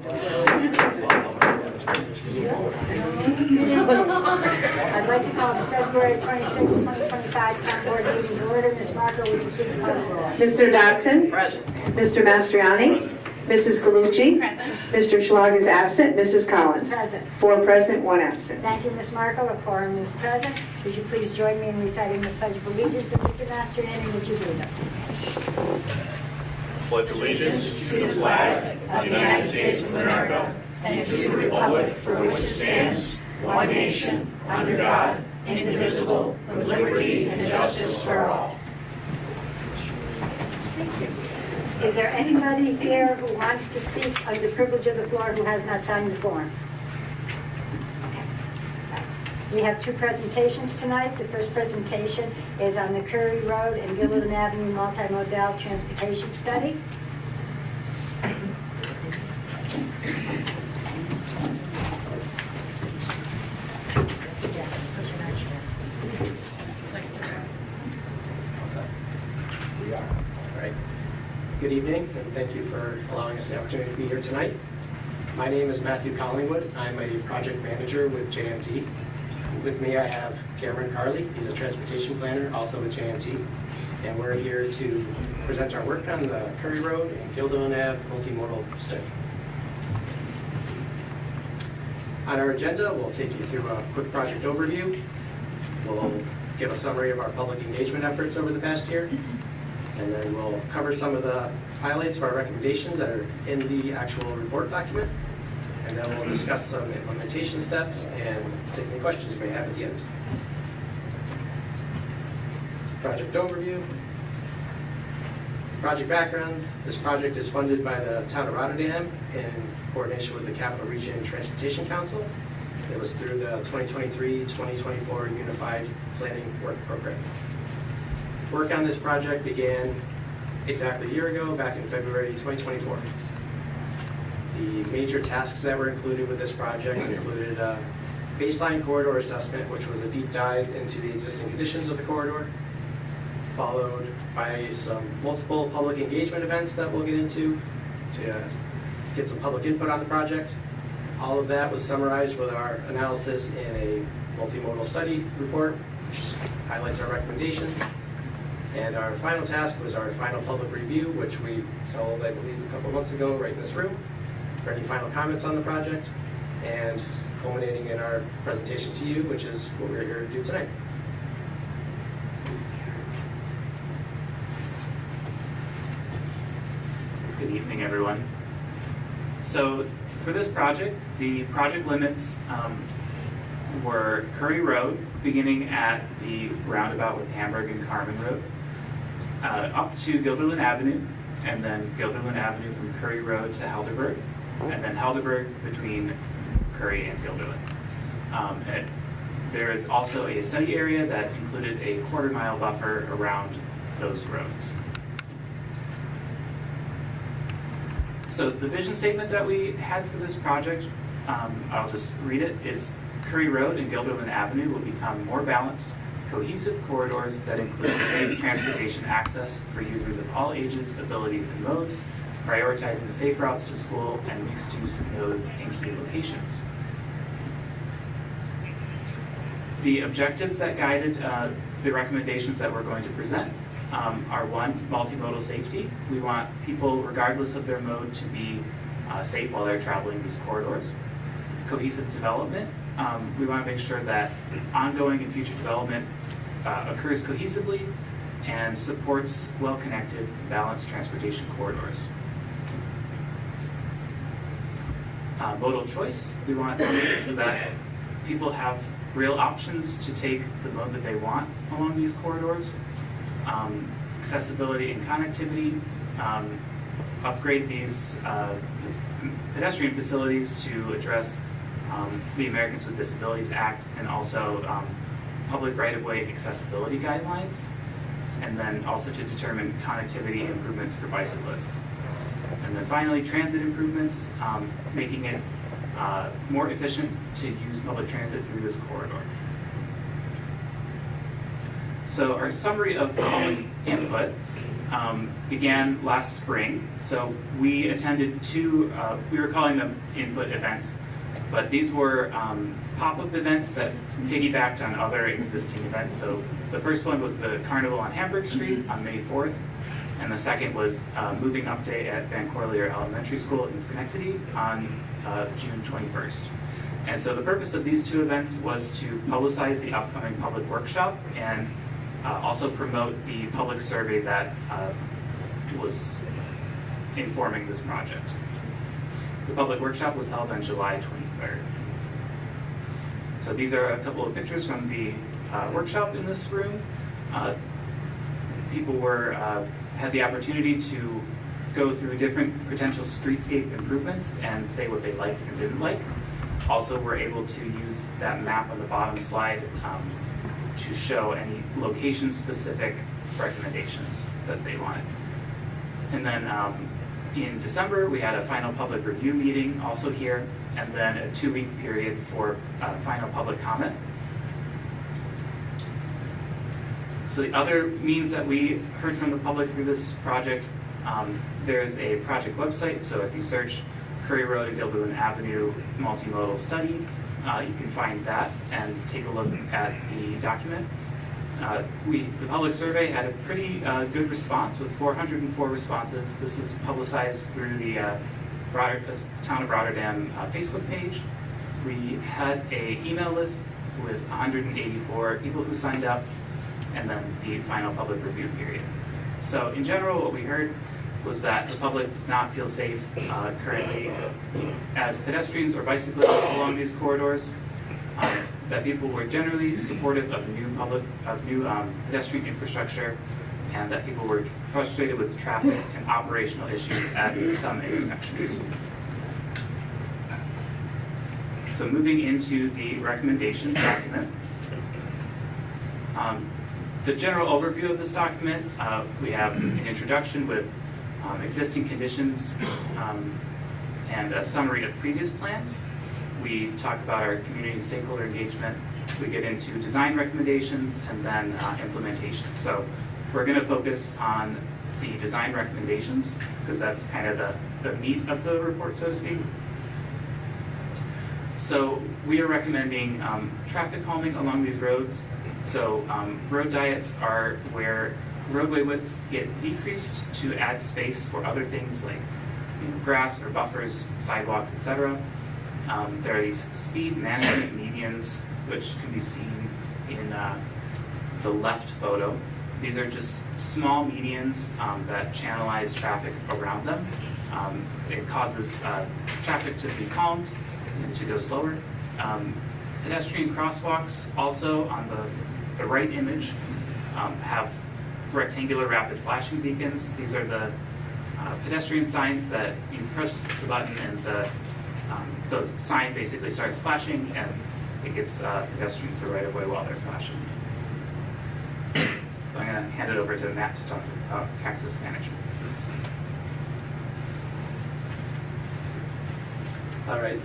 I'd like to call the February 26, 2025 Town Board meeting to order. Ms. Marco, will you please call the roll? Mr. Dodson? Present. Mr. Mastriani? Mrs. Galucci? Present. Mr. Schlag is absent. Mrs. Collins? Present. 4 present, 1 absent. Thank you, Ms. Marco. A quorum is present. Would you please join me in reciting the Pledge of Allegiance to Mr. Mastriani? Would you lead us? Pledge allegiance to the flag of the United States of America and to the republic for which it stands, one nation, under God, indivisible, with liberty and justice for all. Is there anybody here who wants to speak under privilege of the floor who has not signed the form? We have 2 presentations tonight. The first presentation is on the Curry Road and Gilliland Avenue multimodal transportation study. We are. All right. Good evening, and thank you for allowing us the opportunity to be here tonight. My name is Matthew Collingwood. I'm a project manager with JMT. With me, I have Cameron Carley. He's a transportation planner, also with JMT. And we're here to present our work on the Curry Road and Gilderland Ave multimodal study. On our agenda, we'll take you through a quick project overview. We'll give a summary of our public engagement efforts over the past year. And then we'll cover some of the highlights of our recommendations that are in the actual report document. And then we'll discuss some implementation steps and take any questions you may have at the end. Project overview. Project background. This project is funded by the town of Rotterdam in coordination with the Capital Region Transportation Council. It was through the 2023-2024 Unified Planning Work Program. Work on this project began exactly a year ago, back in February 2024. The major tasks that were included with this project included a baseline corridor assessment, which was a deep dive into the existing conditions of the corridor, followed by some multiple public engagement events that we'll get into to get some public input on the project. All of that was summarized with our analysis in a multimodal study report, which highlights our recommendations. And our final task was our final public review, which we held, I believe, a couple months ago right in this room, for any final comments on the project, and culminating in our presentation to you, which is what we're here to do tonight. Good evening, everyone. So for this project, the project limits were Curry Road, beginning at the roundabout with Hamburg and Carmen Road, up to Gilderland Avenue, and then Gilderland Avenue from Curry Road to Helderberg, and then Helderberg between Curry and Gilderland. There is also a study area that included a quarter-mile buffer around those roads. So the vision statement that we had for this project, I'll just read it, is Curry Road and Gilderland Avenue will become more balanced, cohesive corridors that include safe transportation access for users of all ages, abilities, and modes, prioritizing safe routes to school and mixed-use nodes in key locations. The objectives that guided the recommendations that we're going to present are: 1, multimodal safety. We want people, regardless of their mode, to be safe while they're traveling these corridors. Cohesive development. We want to make sure that ongoing and future development occurs cohesively and supports well-connected, balanced transportation corridors. Modal choice. We want to make it so that people have real options to take the mode that they want along these corridors. Accessibility and connectivity. Upgrade these pedestrian facilities to address the Americans with Disabilities Act, and also public right-of-way accessibility guidelines, and then also to determine connectivity improvements for bicyclists. And then finally, transit improvements, making it more efficient to use public transit through this corridor. So our summary of public input, began last spring. So we attended two, we were calling them input events, but these were pop-up events that piggybacked on other existing events. So the first one was the Carnival on Hamburg Street on May 4th, and the second was Moving Up Day at Van Corlear Elementary School in Schenectady on June 21st. And so the purpose of these two events was to publicize the upcoming public workshop and also promote the public survey that was informing this project. The public workshop was held on July 23rd. So these are a couple of pictures from the workshop in this room. People had the opportunity to go through different potential streetscape improvements and say what they liked and didn't like. Also, we're able to use that map on the bottom slide to show any location-specific recommendations that they wanted. And then in December, we had a final public review meeting also here, and then a 2-week period for final public comment. So the other means that we heard from the public through this project, there's a project website. So if you search Curry Road and Gilderland Avenue multimodal study, you can find that and take a look at the document. The public survey had a pretty good response with 404 responses. This was publicized through the Town of Rotterdam Facebook page. We had an email list with 184 people who signed up, and then the final public review period. So in general, what we heard was that the public does not feel safe currently as pedestrians or bicyclists along these corridors, that people were generally supportive of new pedestrian infrastructure, and that people were frustrated with traffic and operational issues at some intersections. So moving into the recommendations document. The general overview of this document, we have an introduction with existing conditions and a summary of previous plans. We talk about our community and stakeholder engagement. We get into design recommendations and then implementation. So we're going to focus on the design recommendations because that's kind of the meat of the report, so to speak. So we are recommending traffic calming along these roads. So road diets are where roadway widths get decreased to add space for other things like grass or buffers, sidewalks, etc. There are these speed management medians, which can be seen in the left photo. These are just small medians that channelize traffic around them. It causes traffic to be calmed and to go slower. Pedestrian crosswalks also on the right image have rectangular rapid flashing beacons. These are the pedestrian signs that you press the button and the sign basically starts flashing and it gives pedestrians the right of way while they're flashing. So I'm going to hand it over to Matt to talk about access management. All right.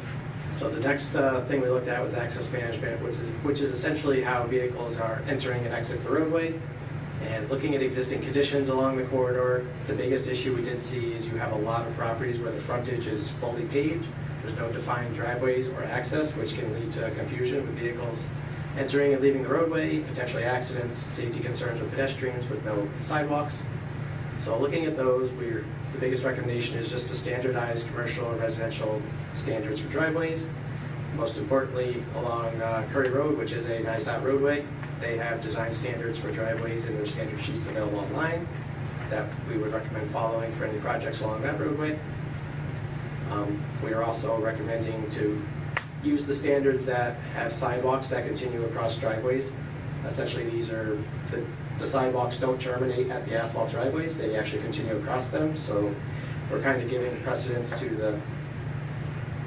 So the next thing we looked at was access management, which is essentially how vehicles are entering and exit the roadway. And looking at existing conditions along the corridor, the biggest issue we did see is you have a lot of properties where the frontage is fully paved. There's no defined driveways or access, which can lead to confusion with vehicles entering and leaving the roadway, potentially accidents, safety concerns with pedestrians with no sidewalks. So looking at those, the biggest recommendation is just to standardize commercial and residential standards for driveways. Most importantly, along Curry Road, which is a NISDOT roadway, they have design standards for driveways and their standard sheets available online that we would recommend following for any projects along that roadway. We are also recommending to use the standards that have sidewalks that continue across driveways. Essentially, these are the sidewalks don't terminate at the asphalt driveways, they actually continue across them. So we're kind of giving precedence to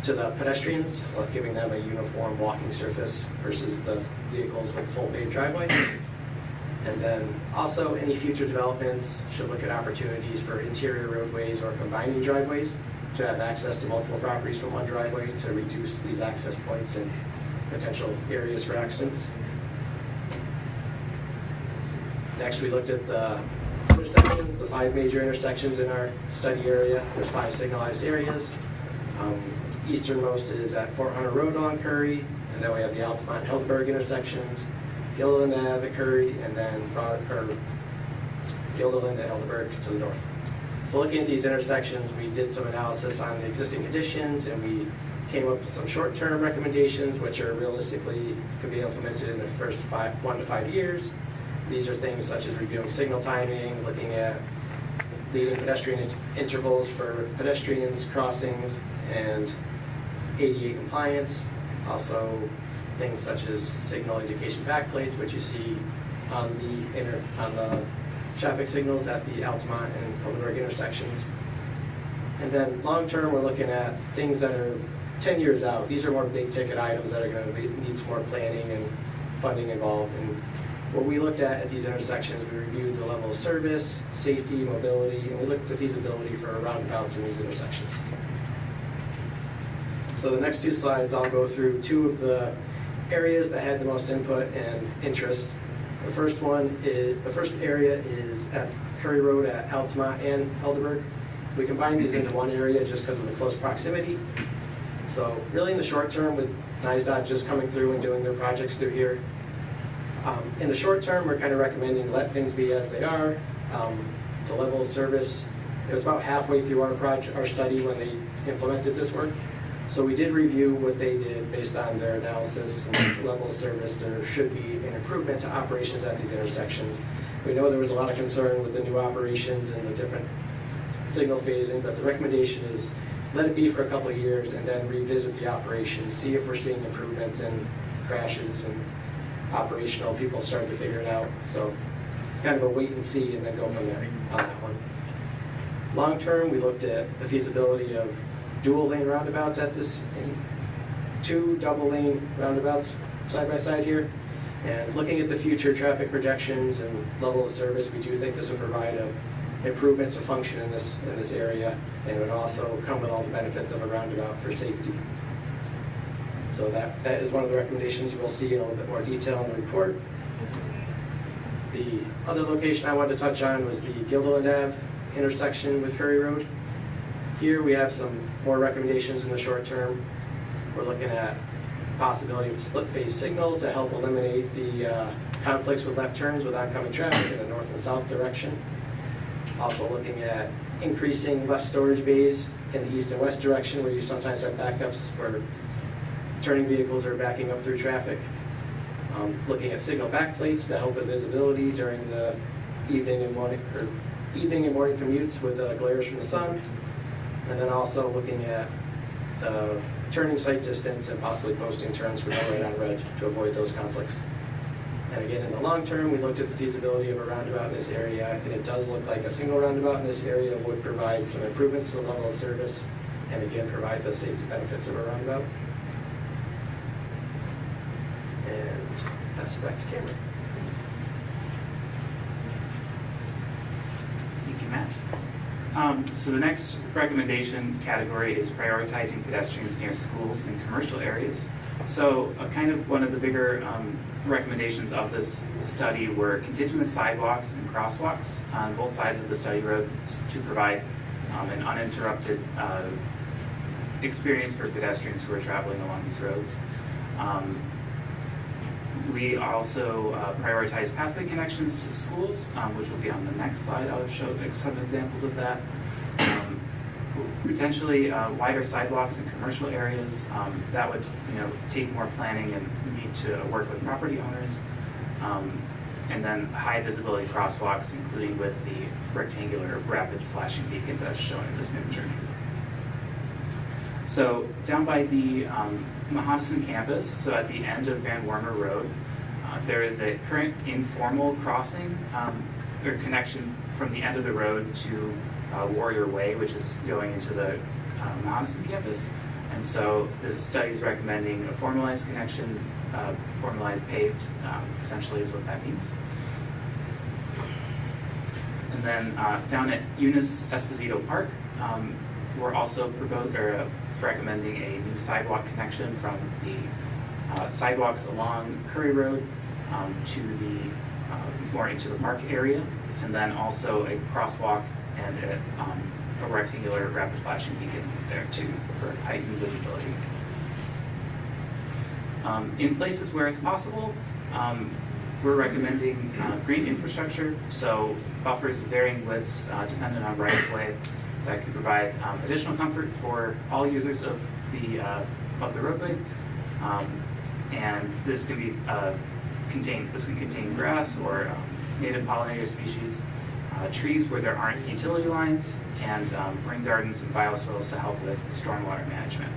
the pedestrians, giving them a uniform walking surface versus the vehicles with full paved driveway. And then also any future developments should look at opportunities for interior roadways or combining driveways to have access to multiple properties from one driveway to reduce these access points and potential areas for accidents. Next, we looked at the intersections, the 5 major intersections in our study area. There's 5 signalized areas. Easternmost is at Fort Hunter Road along Curry, and then we have the Altamont and Heldberg intersections, Gilliland Ave at Curry, and then Gilliland and Helderberg to the north. So looking at these intersections, we did some analysis on the existing conditions, and we came up with some short-term recommendations, which are realistically could be implemented in the first 1 to 5 years. These are things such as reviewing signal timing, looking at leading pedestrian intervals for pedestrians, crossings, and ADA compliance. Also, things such as signal indication backplates, which you see on the traffic signals at the Altamont and Helderberg intersections. And then long-term, we're looking at things that are 10 years out. These are more big-ticket items that are going to need some more planning and funding involved. And what we looked at these intersections, we reviewed the level of service, safety, mobility, and we looked at the feasibility for roundabouts in these intersections. So the next 2 slides, I'll go through 2 of the areas that had the most input and interest. The first area is at Curry Road at Altamont and Helderberg. We combined these into one area just because of the close proximity. So really in the short term, with NISDOT just coming through and doing their projects through here, in the short term, we're kind of recommending let things be as they are. The level of service, it was about halfway through our study when they implemented this work. So we did review what they did based on their analysis and level of service. There should be an improvement to operations at these intersections. We know there was a lot of concern with the new operations and the different signal phasing, but the recommendation is let it be for a couple of years and then revisit the operation, see if we're seeing improvements in crashes and operational. People started to figure it out. So it's kind of a wait and see and then go from there on that one. Long term, we looked at the feasibility of dual lane roundabouts at this, 2 double lane roundabouts side by side here. And looking at the future traffic projections and level of service, we do think this would provide an improvement to function in this area, and it would also come with all the benefits of a roundabout for safety. So that is one of the recommendations you will see in a little bit more detail in the report. The other location I wanted to touch on was the Gilliland Ave intersection with Curry Road. Here we have some more recommendations in the short term. We're looking at possibility of a split phase signal to help eliminate the conflicts with left turns with oncoming traffic in the north and south direction. Also looking at increasing left storage bays in the east and west direction where you sometimes have backups where turning vehicles are backing up through traffic. Looking at signal backplates to help with visibility during the evening and morning commutes with glares from the sun. And then also looking at turning sight distance and possibly posting turns for no right on red to avoid those conflicts. And again, in the long term, we looked at the feasibility of a roundabout in this area, and it does look like a single roundabout in this area would provide some improvements to the level of service, and again, provide the safety benefits of a roundabout. And pass it back to Cameron. Thank you, Matt. So the next recommendation category is prioritizing pedestrians near schools and commercial areas. So kind of one of the bigger recommendations of this study were continuous sidewalks and crosswalks on both sides of the study road to provide an uninterrupted experience for pedestrians who are traveling along these roads. We also prioritize pathway connections to schools, which will be on the next slide. I'll show some examples of that. Potentially wider sidewalks in commercial areas. That would, take more planning and need to work with property owners. And then high visibility crosswalks, including with the rectangular rapid flashing beacons as shown in this picture. So down by the Mahonison campus, so at the end of Van Wormer Road, there is a current informal crossing or connection from the end of the road to Warrior Way, which is going into the Mahonison campus. And so this study is recommending a formalized connection, formalized paved, essentially is what that means. And then down at Eunice Esposito Park, we're also recommending a new sidewalk connection from the sidewalks along Curry Road to the more into the park area. and then also a crosswalk and a rectangular rapid flashing beacon there too for heightened visibility. In places where it's possible, we're recommending green infrastructure, so buffers of varying widths dependent on right-of-way that can provide additional comfort for all users of the roadway. And this can be contain grass or native pollinator species, trees where there aren't utility lines, and rain gardens and bioswales to help with stormwater management.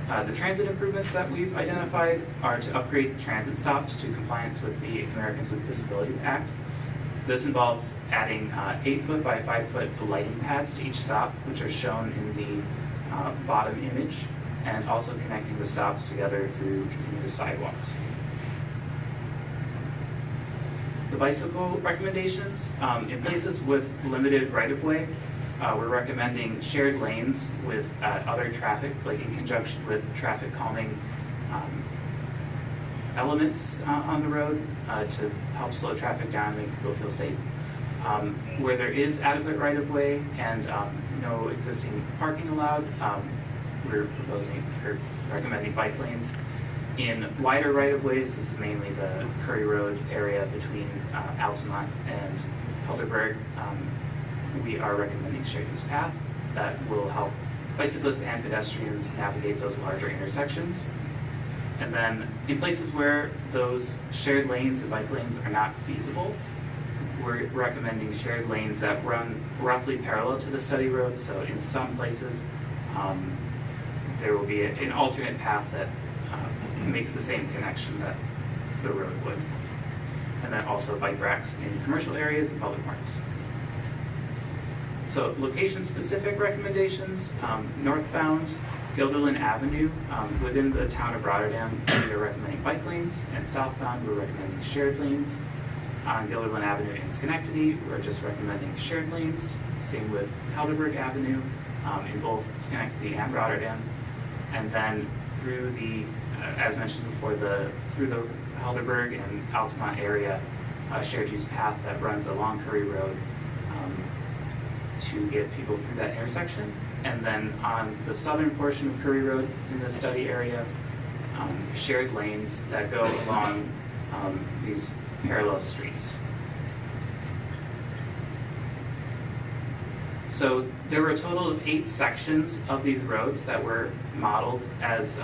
The transit improvements that we've identified are to upgrade transit stops to compliance with the Americans with Disabilities Act. This involves adding 8-foot by 5-foot lighting pads to each stop, which are shown in the bottom image, and also connecting the stops together through continuous sidewalks. The bicycle recommendations, in places with limited right-of-way, we're recommending shared lanes with other traffic, like in conjunction with traffic calming elements on the road to help slow traffic down and make people feel safe. Where there is adequate right-of-way and no existing parking allowed, we're recommending bike lanes. In wider right-of-ways, this is mainly the Curry Road area between Altamont and Helderberg, we are recommending shared use path that will help bicyclists and pedestrians navigate those larger intersections. And then in places where those shared lanes and bike lanes are not feasible, we're recommending shared lanes that run roughly parallel to the study road. So in some places, there will be an alternate path that makes the same connection that the road would. And then also bike racks in commercial areas and public parks. So location-specific recommendations, northbound Guilderland Avenue within the town of Rotterdam, we are recommending bike lanes, and southbound we're recommending shared lanes. On Guilderland Avenue in Schenectady, we're just recommending shared lanes. Same with Helderberg Avenue in both Schenectady and Rotterdam. And then through the, as mentioned before, through the Helderberg and Altamont area, a shared use path that runs along Curry Road to get people through that intersection. And then on the southern portion of Curry Road in the study area, shared lanes that go along these parallel streets. So there were a total of 8 sections of these roads that were modeled as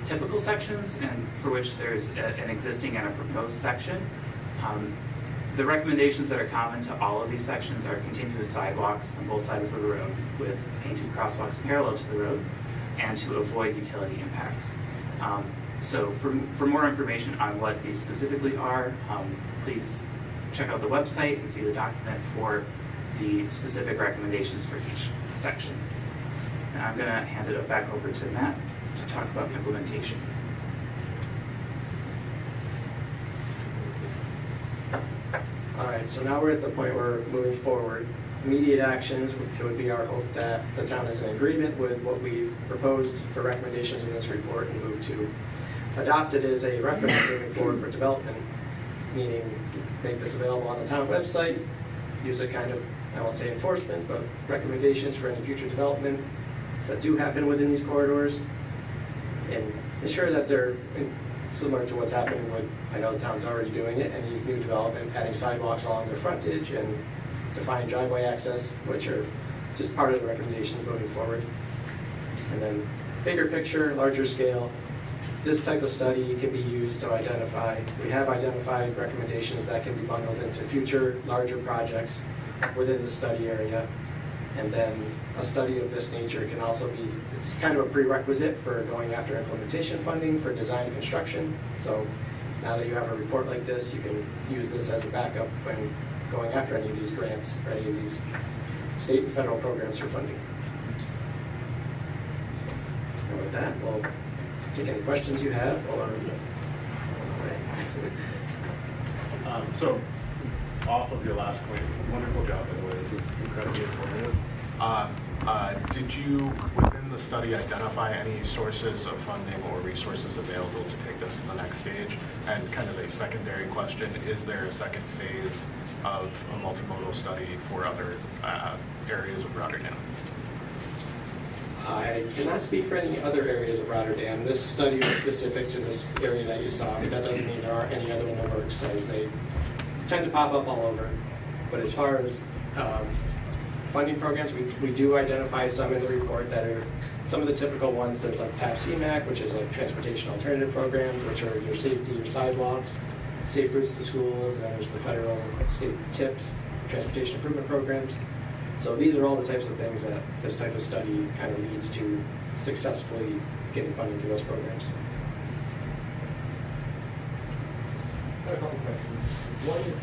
typical sections, and for which there's an existing and a proposed section. The recommendations that are common to all of these sections are continuous sidewalks on both sides of the road with painted crosswalks parallel to the road, and to avoid utility impacts. So for more information on what these specifically are, please check out the website and see the document for the specific recommendations for each section. And I'm going to hand it back over to Matt to talk about implementation. All right, so now we're at the point where we're moving forward. Immediate actions, it would be our hope that the town is in agreement with what we've proposed for recommendations in this report and move to adopt it as a reference moving forward for development, meaning make this available on the town website, use a kind of, I won't say enforcement, but recommendations for any future development that do happen within these corridors, and ensure that they're similar to what's happening with, I know the town's already doing it, any new development, adding sidewalks along their frontage and defined driveway access, which are just part of the recommendations moving forward. And then bigger picture, larger scale, this type of study can be used to identify, we have identified recommendations that can be bundled into future larger projects within the study area. And then a study of this nature can also be, it's kind of a prerequisite for going after implementation funding for design and construction. So now that you have a report like this, you can use this as a backup when going after any of these grants or any of these state and federal programs for funding. And with that, we'll take any questions you have or... So, off of your last point, wonderful job, by the way. This is incredibly informative. Did you, within the study identify any sources of funding or resources available to take this to the next stage? And kind of a secondary question, is there a second phase of a multimodal study for other areas of Rotterdam? I cannot speak for any other areas of Rotterdam. This study was specific to this area that you saw, but that doesn't mean there aren't any other in the works, as they tend to pop up all over. But as far as funding programs, we do identify some in the report that are some of the typical ones. There's like TAP CMAC, which is like transportation alternative programs, which are your safety, your sidewalks, safe routes to schools, and then there's the federal safe TIPS, transportation improvement programs. So these are all the types of things that this type of study kind of leads to successfully getting funding through those programs. I have a couple questions. One is,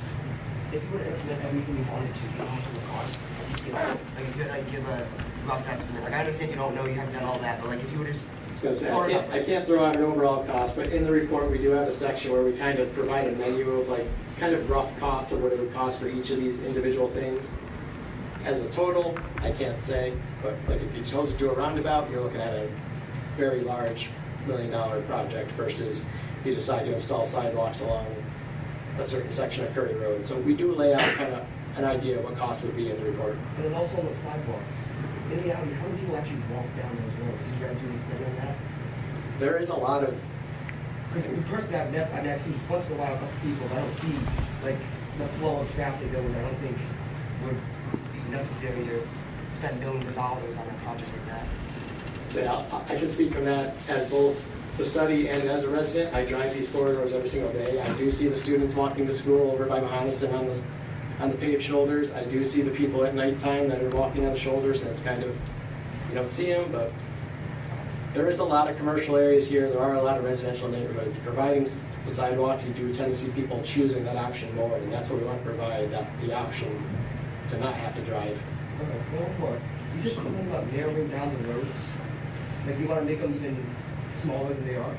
if you were to implement everything you wanted to, how much would it cost? You know, like if you had like give a rough estimate, like I understand you don't know, you haven't done all that, but like if you were just I can't throw out an overall cost, but in the report we do have a section where we kind of provide a menu of like kind of rough costs of what it would cost for each of these individual things. As a total, I can't say, but like if you chose to do a roundabout, you're looking at a very large $1 million project versus if you decide to install sidewalks along a certain section of Curry Road. So we do lay out kind of an idea of what cost would be in the report. And then also on the sidewalks, in reality, how many people actually walk down those roads? Did you guys do any study on that? There is a lot of, Because personally, I've seen once in a while a couple people, but I don't see like the flow of traffic that I don't think would be necessary to spend millions of dollars on a project like that. so I can speak from that as both the study and as a resident. I drive these corridors every single day. I do see the students walking to school over by Mahonison on the paved shoulders. I do see the people at nighttime that are walking on the shoulders, and it's kind of, you don't see them, but there is a lot of commercial areas here. There are a lot of residential neighborhoods. Providing the sidewalks, you do tend to see people choosing that option more, and that's what we want to provide, the option to not have to drive. Okay, one more. You said something about narrowing down the roads. Like you want to make them even smaller than they are?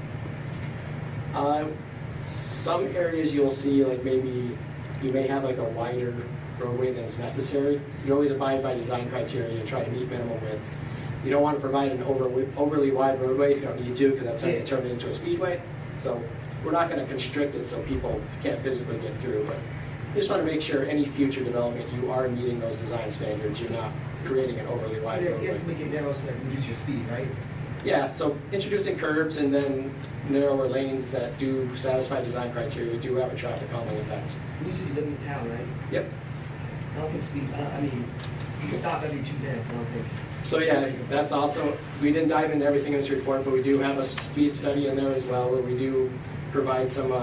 Some areas you'll see, like maybe you may have like a wider roadway than is necessary. You always abide by design criteria and try to meet minimum widths. You don't want to provide an overly wide roadway if you don't need to, because that tends to turn it into a speedway. So we're not going to constrict it so people can't physically get through, but you just want to make sure any future development you are meeting those design standards. You're not creating an overly wide So you roadway. have to make it narrow so that reduce your speed, right? Yeah, so introducing curbs and then narrower lanes that do satisfy design criteria do have a traffic calming effect. You said you live in town, right? Yep. I don't think speed, I mean, you stop every 2 minutes, I don't think. So yeah, that's also, we didn't dive into everything in this report, but we do have a speed study in there as well, where we do provide some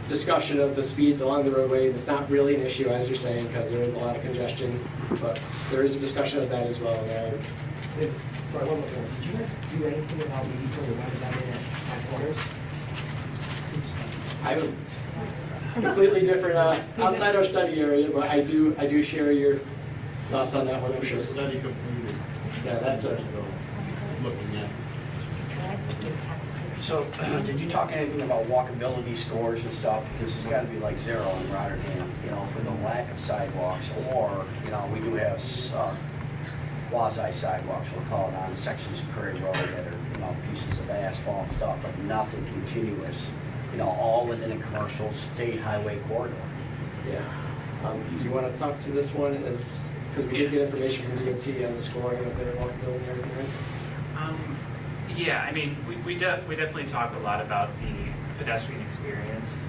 discussion of the speeds along the roadway. It's not really an issue, as you're saying, because there is a lot of congestion, but there is a discussion of that as well in there. Sorry, one more thing. Did you guys do anything about maybe putting a roundabout in at my corners? I would completely different, outside our study area, but I do share your thoughts on that one, I'm sure. Study completed. Yeah, that's a, Looking at. So, did you talk anything about walkability scores and stuff? Because it's got to be like zero in Rotterdam, you know, for the lack of sidewalks, or, you know, we do have quasi sidewalks, we'll call it, on sections of Curry Road that are, you know, pieces of asphalt and stuff, but nothing continuous, you know, all within a commercial state highway corridor. yeah. Do you want to talk to this one? Because we did get information from DOT on the scoring of their walkability and everything, right? Yeah, I mean, we definitely talk a lot about the pedestrian experience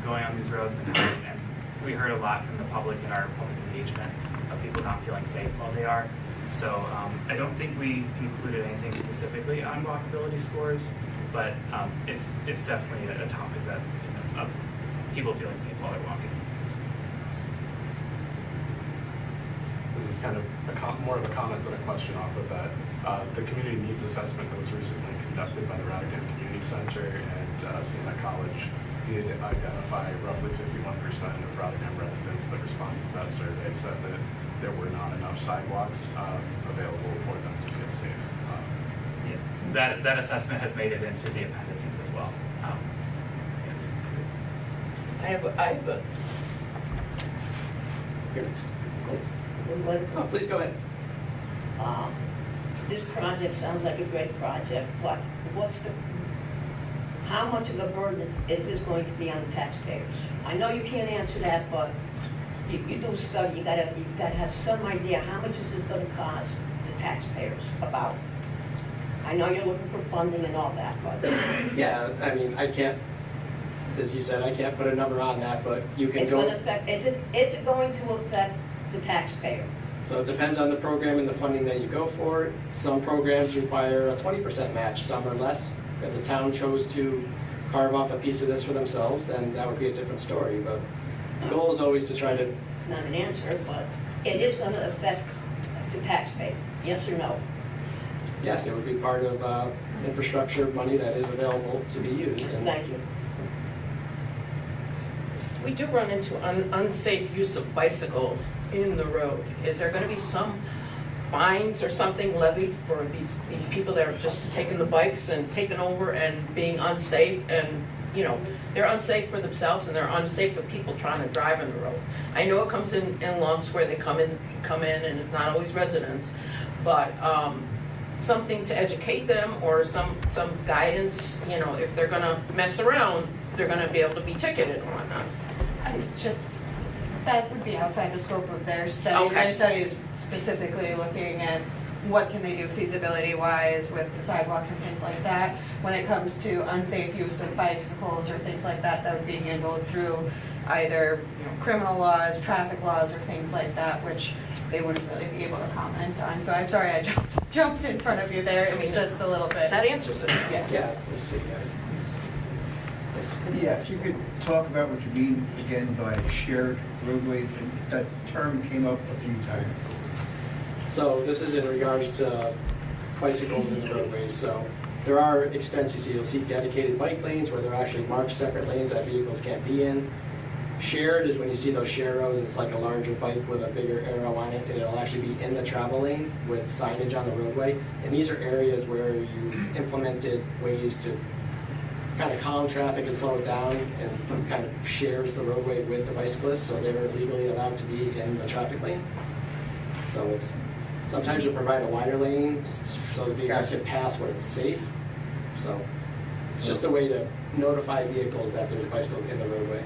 going on these roads, and we heard a lot from the public in our public engagement of people not feeling safe while they are. So I don't think we included anything specifically on walkability scores, but it's definitely a topic that of people feeling safe while they're walking. This is kind of more of a comment than a question off of that. The community needs assessment that was recently conducted by the Rotterdam Community Center, and CMEC College did identify roughly 51% of Rotterdam residents that responded to that survey said that there were not enough sidewalks available for them to feel safe. Yeah, that assessment has made it into the appendices as well. Yes. I have a, You're next. Please. Oh, please go ahead. this project sounds like a great project, but how much of a burden is this going to be on the taxpayers? I know you can't answer that, but you do a study, you gotta have some idea, how much is it gonna cost the taxpayers about? I know you're looking for funding and all that, but Yeah, I mean, I can't, as you said, I can't put a number on that, but you can it's go. gonna affect, is it going to affect the taxpayer? So it depends on the program and the funding that you go for. Some programs require a 20% match, some are less. If the town chose to carve off a piece of this for themselves, then that would be a different story. But the goal is always to try to, It's not an answer, but it is gonna affect the taxpayer, yes or no? yes, it would be part of infrastructure money that is available to be used. And Thank you. We do run into unsafe use of bicycles in the road. Is there gonna be some fines or something levied for these people that are just taking the bikes and taking over and being unsafe? And, you know, they're unsafe for themselves and they're unsafe for people trying to drive on the road. I know it comes in lumps where they come in and it's not always residents, but, something to educate them or some guidance, you know, if they're gonna mess around, they're gonna be able to be ticketed and whatnot. That would be outside the scope of their study. Okay. Their study is specifically looking at what can they do feasibility-wise with the sidewalks and things like that. When it comes to unsafe use of bicycles or things like that, that would be handled through either, you know, criminal laws, traffic laws, or things like that, which they wouldn't really be able to comment on. So I'm sorry I jumped in front of you there. It's just a little bit. That answers it. Yeah. yeah, we'll see. Yeah, if you could talk about what you mean again by shared roadways, and that term came up a few times. So this is in regards to bicycles in the roadways. So there are extents, you'll see dedicated bike lanes where they're actually marked separate lanes that vehicles can't be in. Shared is when you see those share rows, it's like a larger bike with a bigger arrow on it, and it'll actually be in the travel lane with signage on the roadway. And these are areas where you've implemented ways to kind of calm traffic and slow it down, and kind of shares the roadway with the bicyclists, so they're legally allowed to be in the traffic lane. So it's, sometimes you provide a wider lane so the vehicles can pass where it's safe. So it's just a way to notify vehicles that there's bicycles in the roadway,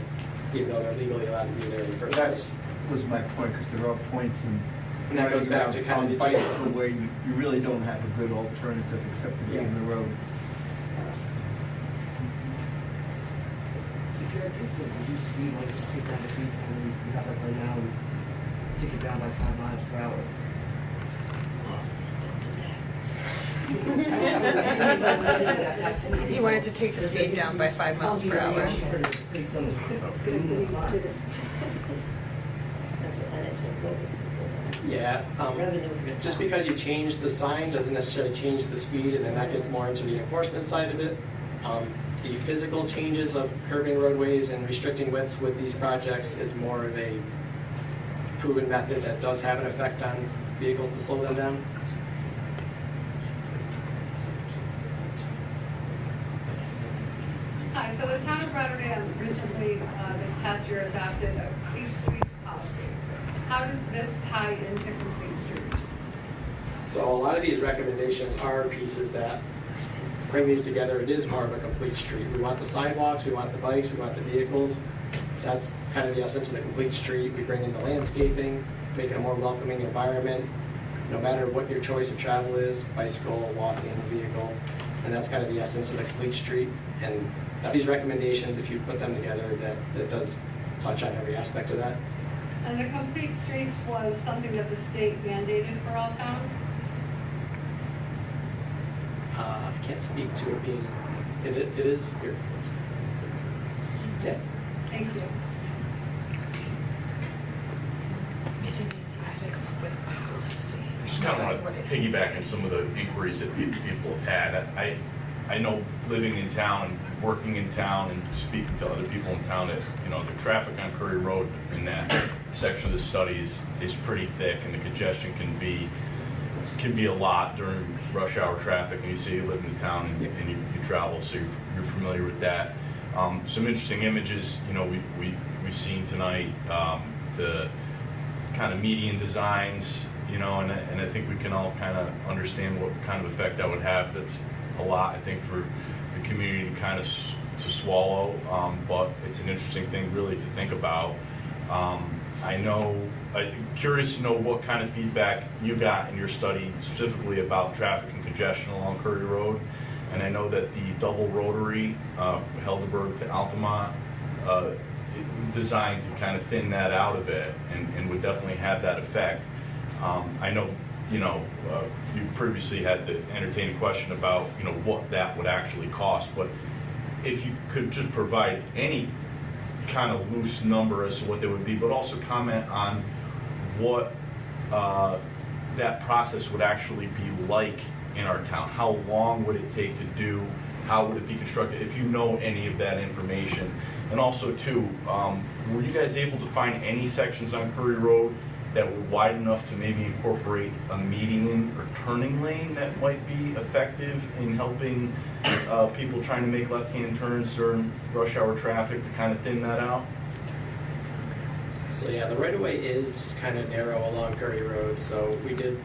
even though they're legally allowed to be there in the first place. That was my point, because there are points in And that goes back to kind of on the bicycle where you really don't have a good alternative except to be in the road. If you're a pistol, would you speed, like just take down the speed sign you have like right now and take it down by 5 miles per hour? You wanted to take the speed down by 5 miles per hour. Yeah, just because you change the sign doesn't necessarily change the speed, and then that gets more into the enforcement side of it. The physical changes of curbing roadways and restricting widths with these projects is more of a proven method that does have an effect on vehicles to slow them down. Hi, so the town of Rotterdam recently, this past year, adopted a complete streets policy. How does this tie into complete streets? So a lot of these recommendations are pieces that bring these together. It is more of a complete street. We want the sidewalks, we want the bikes, we want the vehicles. That's kind of the essence of the complete street. We bring in the landscaping, make it a more welcoming environment, no matter what your choice of travel is, bicycle, walking, vehicle. And that's kind of the essence of the complete street. And these recommendations, if you put them together, that does touch on every aspect of that. And the complete streets was something that the state mandated for all towns? I can't speak to it being, it is here. Yeah. Thank you. Just kind of want to piggyback on some of the inquiries that people have had. I know living in town and working in town and speaking to other people in town that, you know, the traffic on Curry Road in that section of the study is pretty thick, and the congestion can be a lot during rush hour traffic. And you say you live in town and you travel, so you're familiar with that. Some interesting images, you know, we've seen tonight, the kind of median designs, you know, and I think we can all kind of understand what kind of effect that would have. That's a lot, I think, for the community to kind of to swallow, but it's an interesting thing really to think about. I'm curious to know what kind of feedback you got in your study specifically about traffic and congestion along Curry Road. And I know that the double rotary, Helderberg to Altamont, designed to kind of thin that out a bit and would definitely have that effect. I know, you previously had to entertain a question about, what that would actually cost, but if you could just provide any kind of loose number as to what they would be, but also comment on what that process would actually be like in our town. How long would it take to do? How would it be constructed? If you know any of that information. And also, too, were you guys able to find any sections on Curry Road that were wide enough to maybe incorporate a median or turning lane that might be effective in helping people trying to make left-hand turns during rush hour traffic to kind of thin that out? So yeah, the right-of-way is kind of narrow along Curry Road, so we did,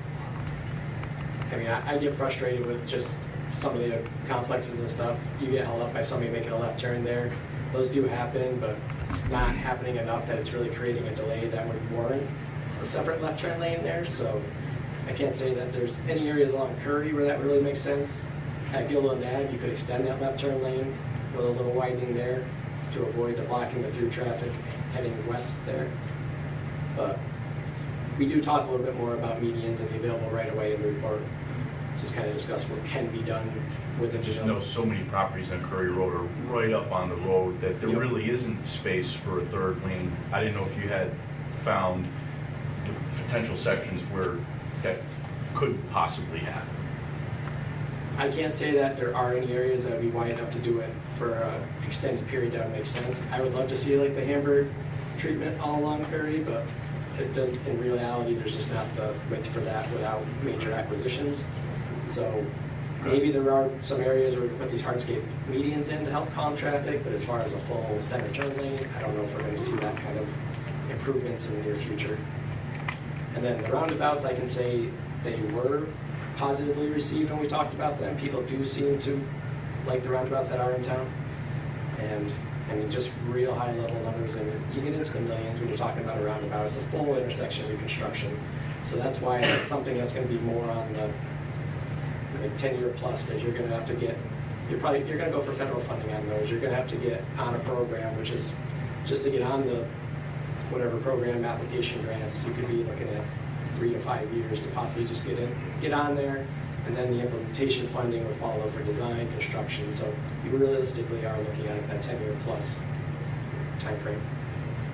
I get frustrated with just some of the complexes and stuff. You get held up by somebody making a left turn there. Those do happen, but it's not happening enough that it's really creating a delay that would warrant a separate left turn lane there. So I can't say that there's any areas along Curry where that really makes sense. At Gilliland Ave, you could extend that left turn lane with a little widening there to avoid the blocking of through traffic heading west there. But we do talk a little bit more about medians and the available right-of-way in the report to kind of discuss what can be done with it. Just know so many properties on Curry Road are right up on the road that there really isn't space for a third lane. I didn't know if you had found the potential sections where that could possibly happen. I can't say that there are any areas that would be wide enough to do it for an extended period that would make sense. I would love to see like the Hamburg treatment all along Curry, but it doesn't, in reality, there's just not the width for that without major acquisitions. So maybe there are some areas where we put these hardscape medians in to help calm traffic, but as far as a full center turn lane, I don't know if we're going to see that kind of improvements in the near future. And then the roundabouts, I can say they were positively received when we talked about them. People do seem to like the roundabouts that are in town. And just real high level numbers, and you get into the millions when you're talking about a roundabout. It's a full intersection reconstruction. So that's why it's something that's going to be more on the 10-year plus, because you're going to have to get, you're going to go for federal funding on those. You're going to have to get on a program, which is just to get on the whatever program application grants, you could be looking at 3 to 5 years to possibly just get on there, and then the implementation funding will follow for design, construction. So you realistically are looking at that 10-year plus time frame.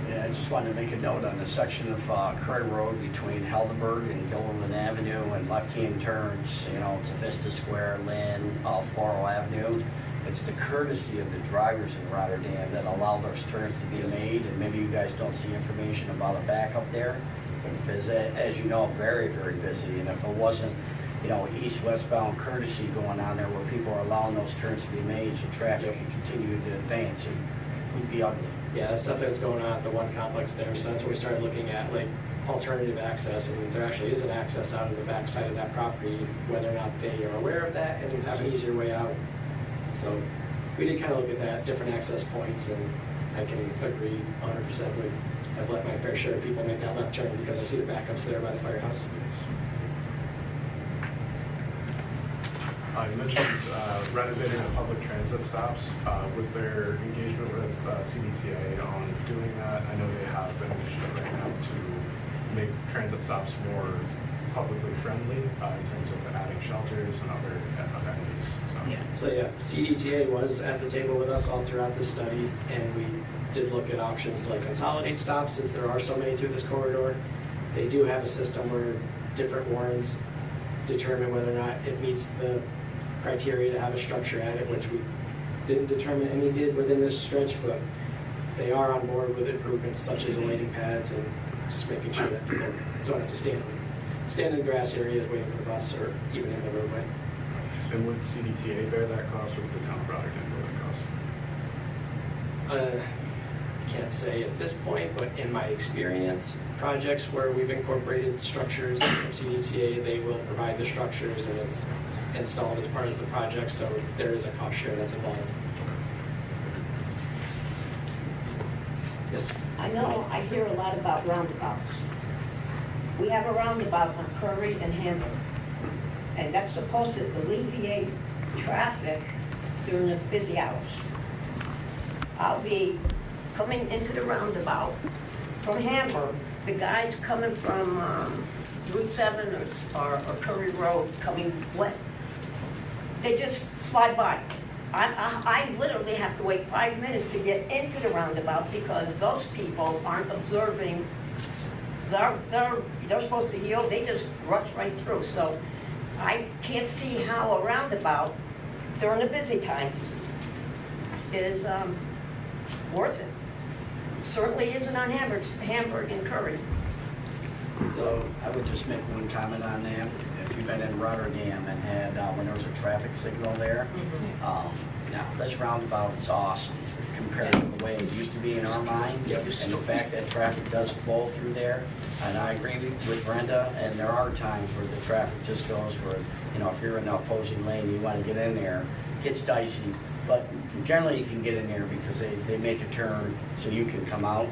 Yeah, I just wanted to make a note on the section of Curry Road between Helderberg and Gilliland Avenue and left-hand turns, to Vista Square, Lynn, Floral Avenue. It's the courtesy of the drivers in Rotterdam that allow those turns to be made, and maybe you guys don't see information about a backup there, because as you know, very, very busy, and if it wasn't, east-westbound courtesy going on there where people are allowing those turns to be made so traffic can continue to advance, it would be ugly. Yeah, that's stuff that's going on at the one complex there. So that's when we started looking at like alternative access, and there actually is an access out of the backside of that property, whether or not they are aware of that and have an easier way out. So we did kind of look at that, different access points, and I can agree 100% with, I've let my fair share of people make that left turn because I see the backups there by the firehouse. You mentioned renovating the public transit stops. Was there engagement with CDTA on doing that? I know they have an initiative right now to make transit stops more publicly friendly in terms of adding shelters and other amenities. So yeah, CDTA was at the table with us all throughout this study, and we did look at options to consolidate stops since there are so many through this corridor. They do have a system where different warrants determine whether or not it meets the criteria to have a structure at it, which we didn't determine any did within this stretch, but they are on board with improvements such as lighting pads and just making sure that people don't have to stand in grass areas waiting for the bus or even in the roadway. And would CDTA bear that cost, or would the town of Rotterdam bear that cost? can't say at this point, but in my experience, projects where we've incorporated structures from CDTA, they will provide the structures and it's installed as part of the project, so there is a cost share that's involved. Yes. I know I hear a lot about roundabouts. We have a roundabout on Prairie and Hamburg, and that's supposed to alleviate traffic during the busy hours. I'll be coming into the roundabout from Hamburg. The guys coming from Route 7 or Curry Road coming west, they just slide by. I literally have to wait 5 minutes to get into the roundabout because those people aren't observing. They're supposed to yield, they just rush right through. So I can't see how a roundabout during the busy times is worth it. Certainly isn't on Hamburg and Curry. So I would just make one comment on that. If you've been in Rotterdam and had, when there was a traffic signal there, now this roundabout is awesome compared to the way it used to be in our mind. Yep. And the fact that traffic does flow through there. And I agree with Brenda, and there are times where the traffic just goes where, you know, if you're in the opposing lane, and you want to get in there, it gets dicey. But generally you can get in there because they make a turn so you can come out.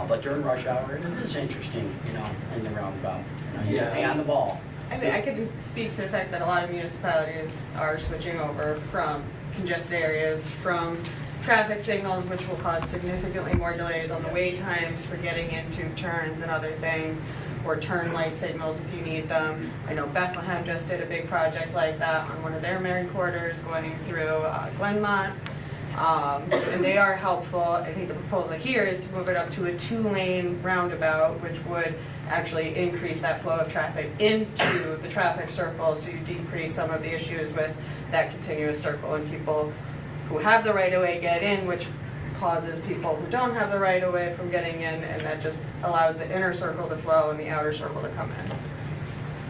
But during rush hour, it's interesting, you know, in the roundabout. You know, you hang on the ball. I mean, I could speak to the fact that a lot of municipalities are switching over from congested areas, from traffic signals, which will cause significantly more delays on the wait times for getting into turns and other things, or turn light signals if you need them. I know Bethlehem just did a big project like that on one of their main corridors going through Glenmont. And they are helpful. I think the proposal here is to move it up to a 2-lane roundabout, which would actually increase that flow of traffic into the traffic circle, so you decrease some of the issues with that continuous circle and people who have the right-of-way get in, which causes people who don't have the right-of-way from getting in, and that just allows the inner circle to flow and the outer circle to come in.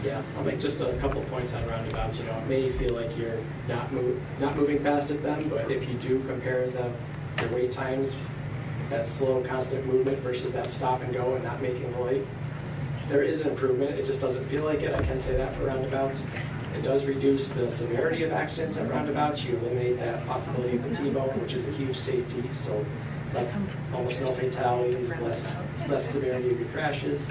Yeah, I'll make just a couple points on roundabouts. You know, it may feel like you're not moving fast at them, but if you do compare the wait times, that slow, constant movement versus that stop and go and not making the light, there is an improvement. It just doesn't feel like it. I can say that for roundabouts. It does reduce the severity of accidents at roundabouts. You eliminate that possibility of the T-bone, which is a huge safety. So almost no fatalities, less severity of your crashes.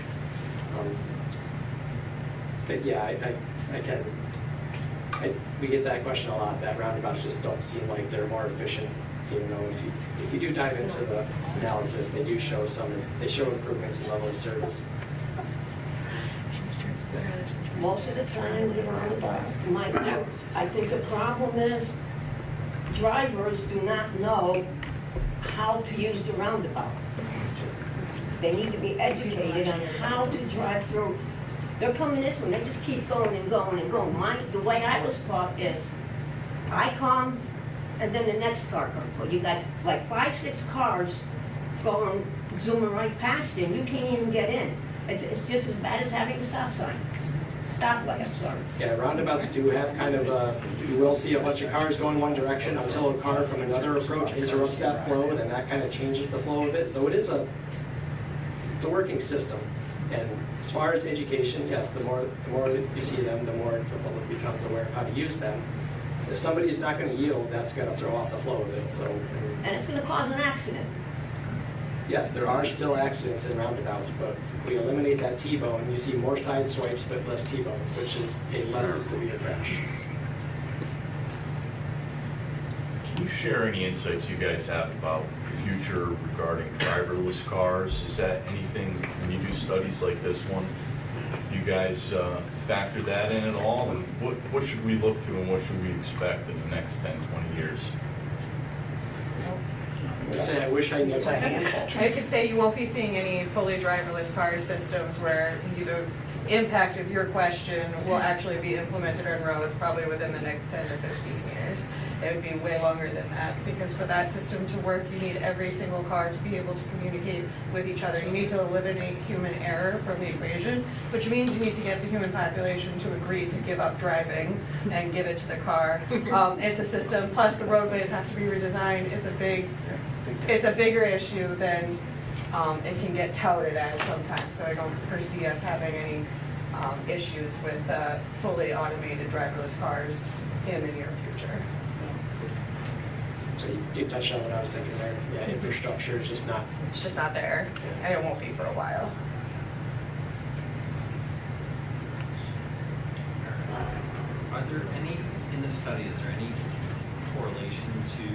But yeah, we get that question a lot, that roundabouts just don't seem like they're more efficient. Even though if you do dive into the analysis, they do show improvements in level of service. Most of the time, the roundabouts might work. I think the problem is drivers do not know how to use the roundabout. They need to be educated on how to drive through. They're coming this way, they just keep going and going and going. The way I was taught is, I come, and then the next car comes. Well, you got like 5, 6 cars going, zooming right past you, and you can't even get in. It's just as bad as having a stop sign. Stoplight, I'm sorry. Yeah, roundabouts do have kind of you will see a bunch of cars going one direction until a car from another approach interrupts that flow, and then that kind of changes the flow of it. So it's a working system. And as far as education, yes, the more you see them, the more the public becomes aware of how to use them. If somebody's not going to yield, that's going to throw off the flow of it. So, And it's going to cause an accident. yes, there are still accidents in roundabouts, but we eliminate that T-bone. You see more side swipes, but less T-bones, which is a less severe crash. Can you share any insights you guys have about the future regarding driverless cars? Is that anything, when you do studies like this one, do you guys factor that in at all? And what should we look to and what should we expect in the next 10, 20 years? I wish I knew. I could say you won't be seeing any fully driverless car systems where the impact of your question will actually be implemented on roads probably within the next 10 to 15 years. it would be way longer than that, because for that system to work, you need every single car to be able to communicate with each other. You need to eliminate human error from the equation, which means you need to get the human population to agree to give up driving and give it to the car. It's a system, plus the roadways have to be redesigned. It's a bigger issue than it can get touted as sometimes, so I don't foresee us having any issues with fully automated driverless cars in the near future. So you touched on what I was thinking there. Yeah, infrastructure is just not. It's just not there, and it won't be for a while. Are there any, in the study, is there any correlation to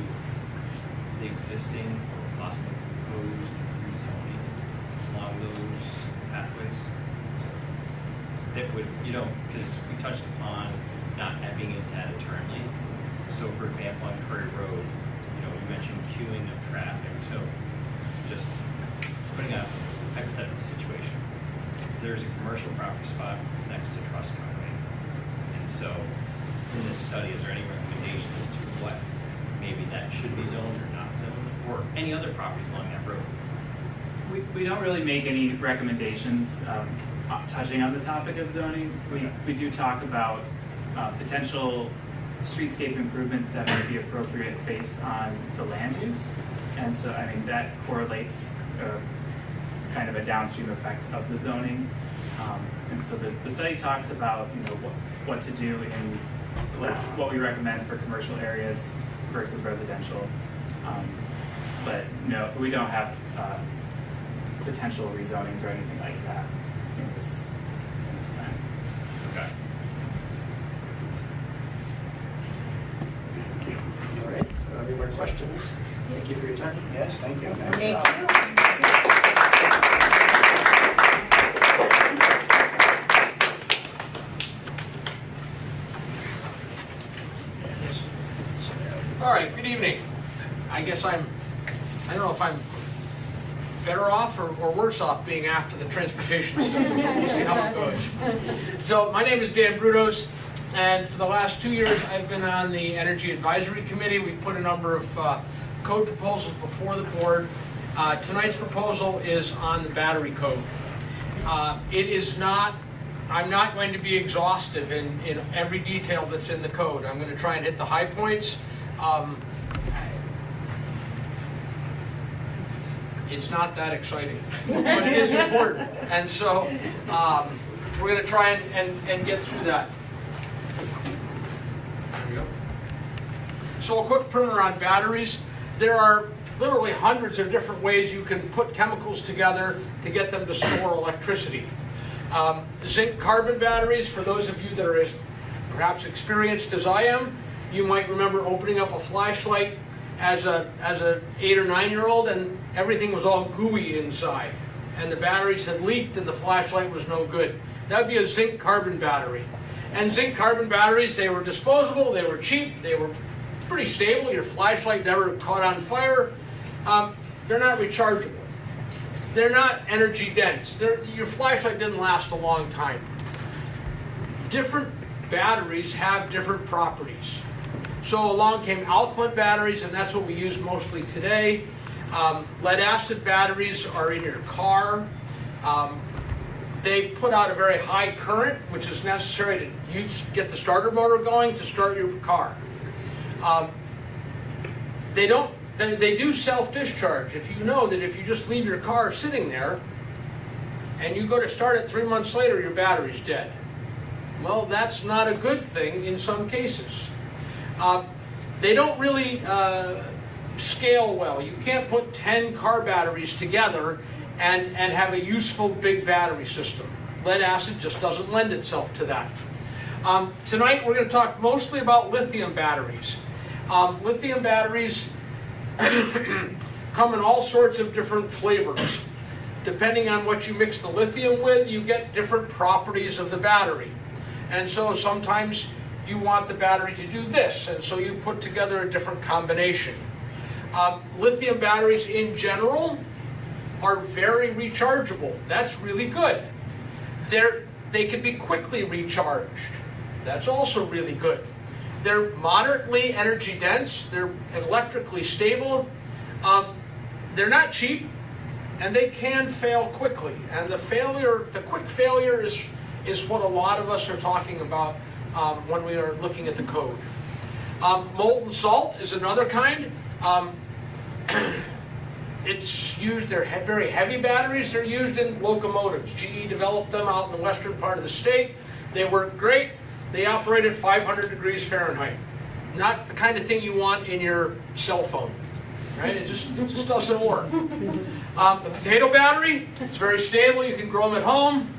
the existing or possible proposed rezoning along those pathways? That would, because we touched upon not having it at a turn lane. So for example, on Curry Road, you mentioned queuing of traffic. So just putting a hypothetical situation. There's a commercial property spot next to Trust Company. And so in this study, is there any recommendation as to what maybe that should be zoned or not zoned, or any other properties along that road? We don't really make any recommendations touching on the topic of zoning. We do talk about potential streetscape improvements that might be appropriate based on the land use. And so, I mean, that correlates kind of a downstream effect of the zoning. And so the study talks about, what to do in, what we recommend for commercial areas versus residential. But no, we don't have potential rezonings or anything like that in this plan. Okay. All right. Any more questions? Thank you for your time. Yes, thank you. All right, good evening. I guess I don't know if I'm better off or worse off being after the transportation study. We'll see how it goes. So my name is Dan Brudos, and for the last 2 years I've been on the Energy Advisory Committee. We've put a number of code proposals before the board. Tonight's proposal is on the battery code. I'm not going to be exhaustive in every detail that's in the code. I'm going to try and hit the high points. It's not that exciting, but it is important. And so we're going to try and get through that. There we go. So a quick primer on batteries. There are literally hundreds of different ways you can put chemicals together to get them to store electricity. Zinc carbon batteries, for those of you that are as perhaps experienced as I am, you might remember opening up a flashlight as a 8 or 9-year-old, and everything was all gooey inside, and the batteries had leaked and the flashlight was no good. That would be a zinc carbon battery. And zinc carbon batteries, they were disposable, they were cheap, they were pretty stable. Your flashlight never caught on fire. They're not rechargeable. They're not energy dense. Your flashlight didn't last a long time. Different batteries have different properties. So along came alkaline batteries, and that's what we use mostly today. Lead acid batteries are in your car. They put out a very high current, which is necessary to get the starter motor going to start your car. They do self-discharge. If you know that if you just leave your car sitting there and you go to start it 3 months later, your battery's dead. Well, that's not a good thing in some cases. They don't really scale well. You can't put 10 car batteries together and have a useful big battery system. Lead acid just doesn't lend itself to that. Tonight we're going to talk mostly about lithium batteries. Lithium batteries come in all sorts of different flavors. Depending on what you mix the lithium with, you get different properties of the battery. And so sometimes you want the battery to do this, and so you put together a different combination. Lithium batteries in general are very rechargeable. That's really good. They can be quickly recharged. That's also really good. They're moderately energy dense, they're electrically stable, they're not cheap, and they can fail quickly. And the quick failure is what a lot of us are talking about when we are looking at the code. Molten salt is another kind. It's used, they're very heavy batteries, they're used in locomotives. GE developed them out in the western part of the state. They work great. They operate at 500 degrees Fahrenheit. Not the kind of thing you want in your cell phone, right? It just doesn't work. The potato battery, it's very stable. You can grow them at home.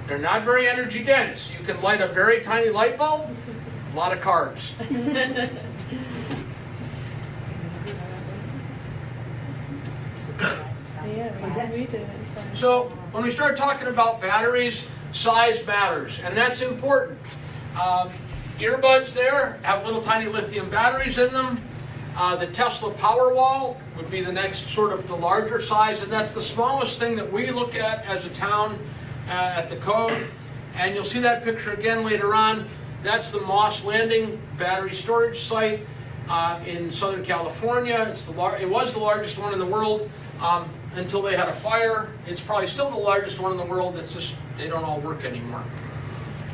They're not very energy dense. You can light a very tiny light bulb, a lot of carbs. So when we start talking about batteries, size matters, and that's important. Earbuds there have little tiny lithium batteries in them. The Tesla Powerwall would be the next sort of the larger size, and that's the smallest thing that we look at as a town at the code. And you'll see that picture again later on. That's the Moss Landing battery storage site in Southern California. It was the largest one in the world until they had a fire. It's probably still the largest one in the world. It's just they don't all work anymore.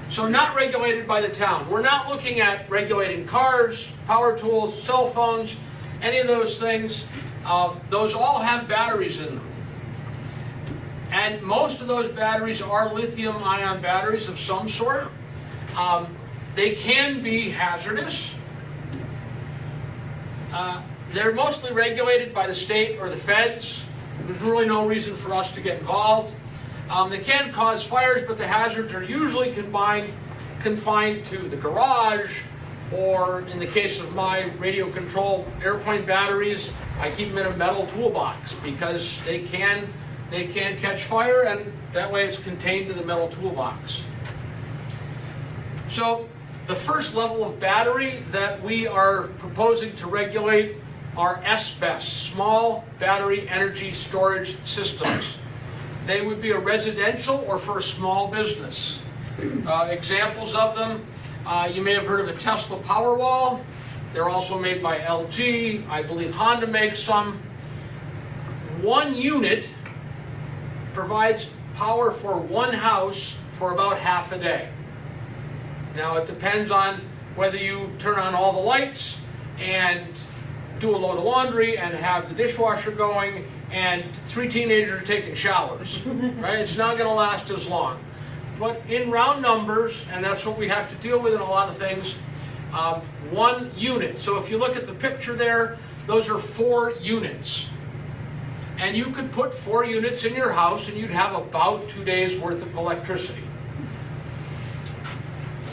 So not regulated by the town. We're not looking at regulating cars, power tools, cell phones, any of those things. Those all have batteries in them. And most of those batteries are lithium-ion batteries of some sort. They can be hazardous. They're mostly regulated by the state or the feds. There's really no reason for us to get involved. They can cause fires, but the hazards are usually confined to the garage, or in the case of my radio control airplane batteries, I keep them in a metal toolbox because they can catch fire, and that way it's contained to the metal toolbox. So the first level of battery that we are proposing to regulate are SBES, Small Battery Energy Storage Systems. They would be a residential or for a small business. Examples of them, you may have heard of a Tesla Powerwall. They're also made by LG. I believe Honda makes some. One unit provides power for one house for about half a day. Now it depends on whether you turn on all the lights and do a load of laundry and have the dishwasher going and 3 teenagers are taking showers, right? It's not going to last as long. But in round numbers, and that's what we have to deal with in a lot of things, 1 unit. So if you look at the picture there, those are 4 units. And you could put 4 units in your house and you'd have about 2 days worth of electricity.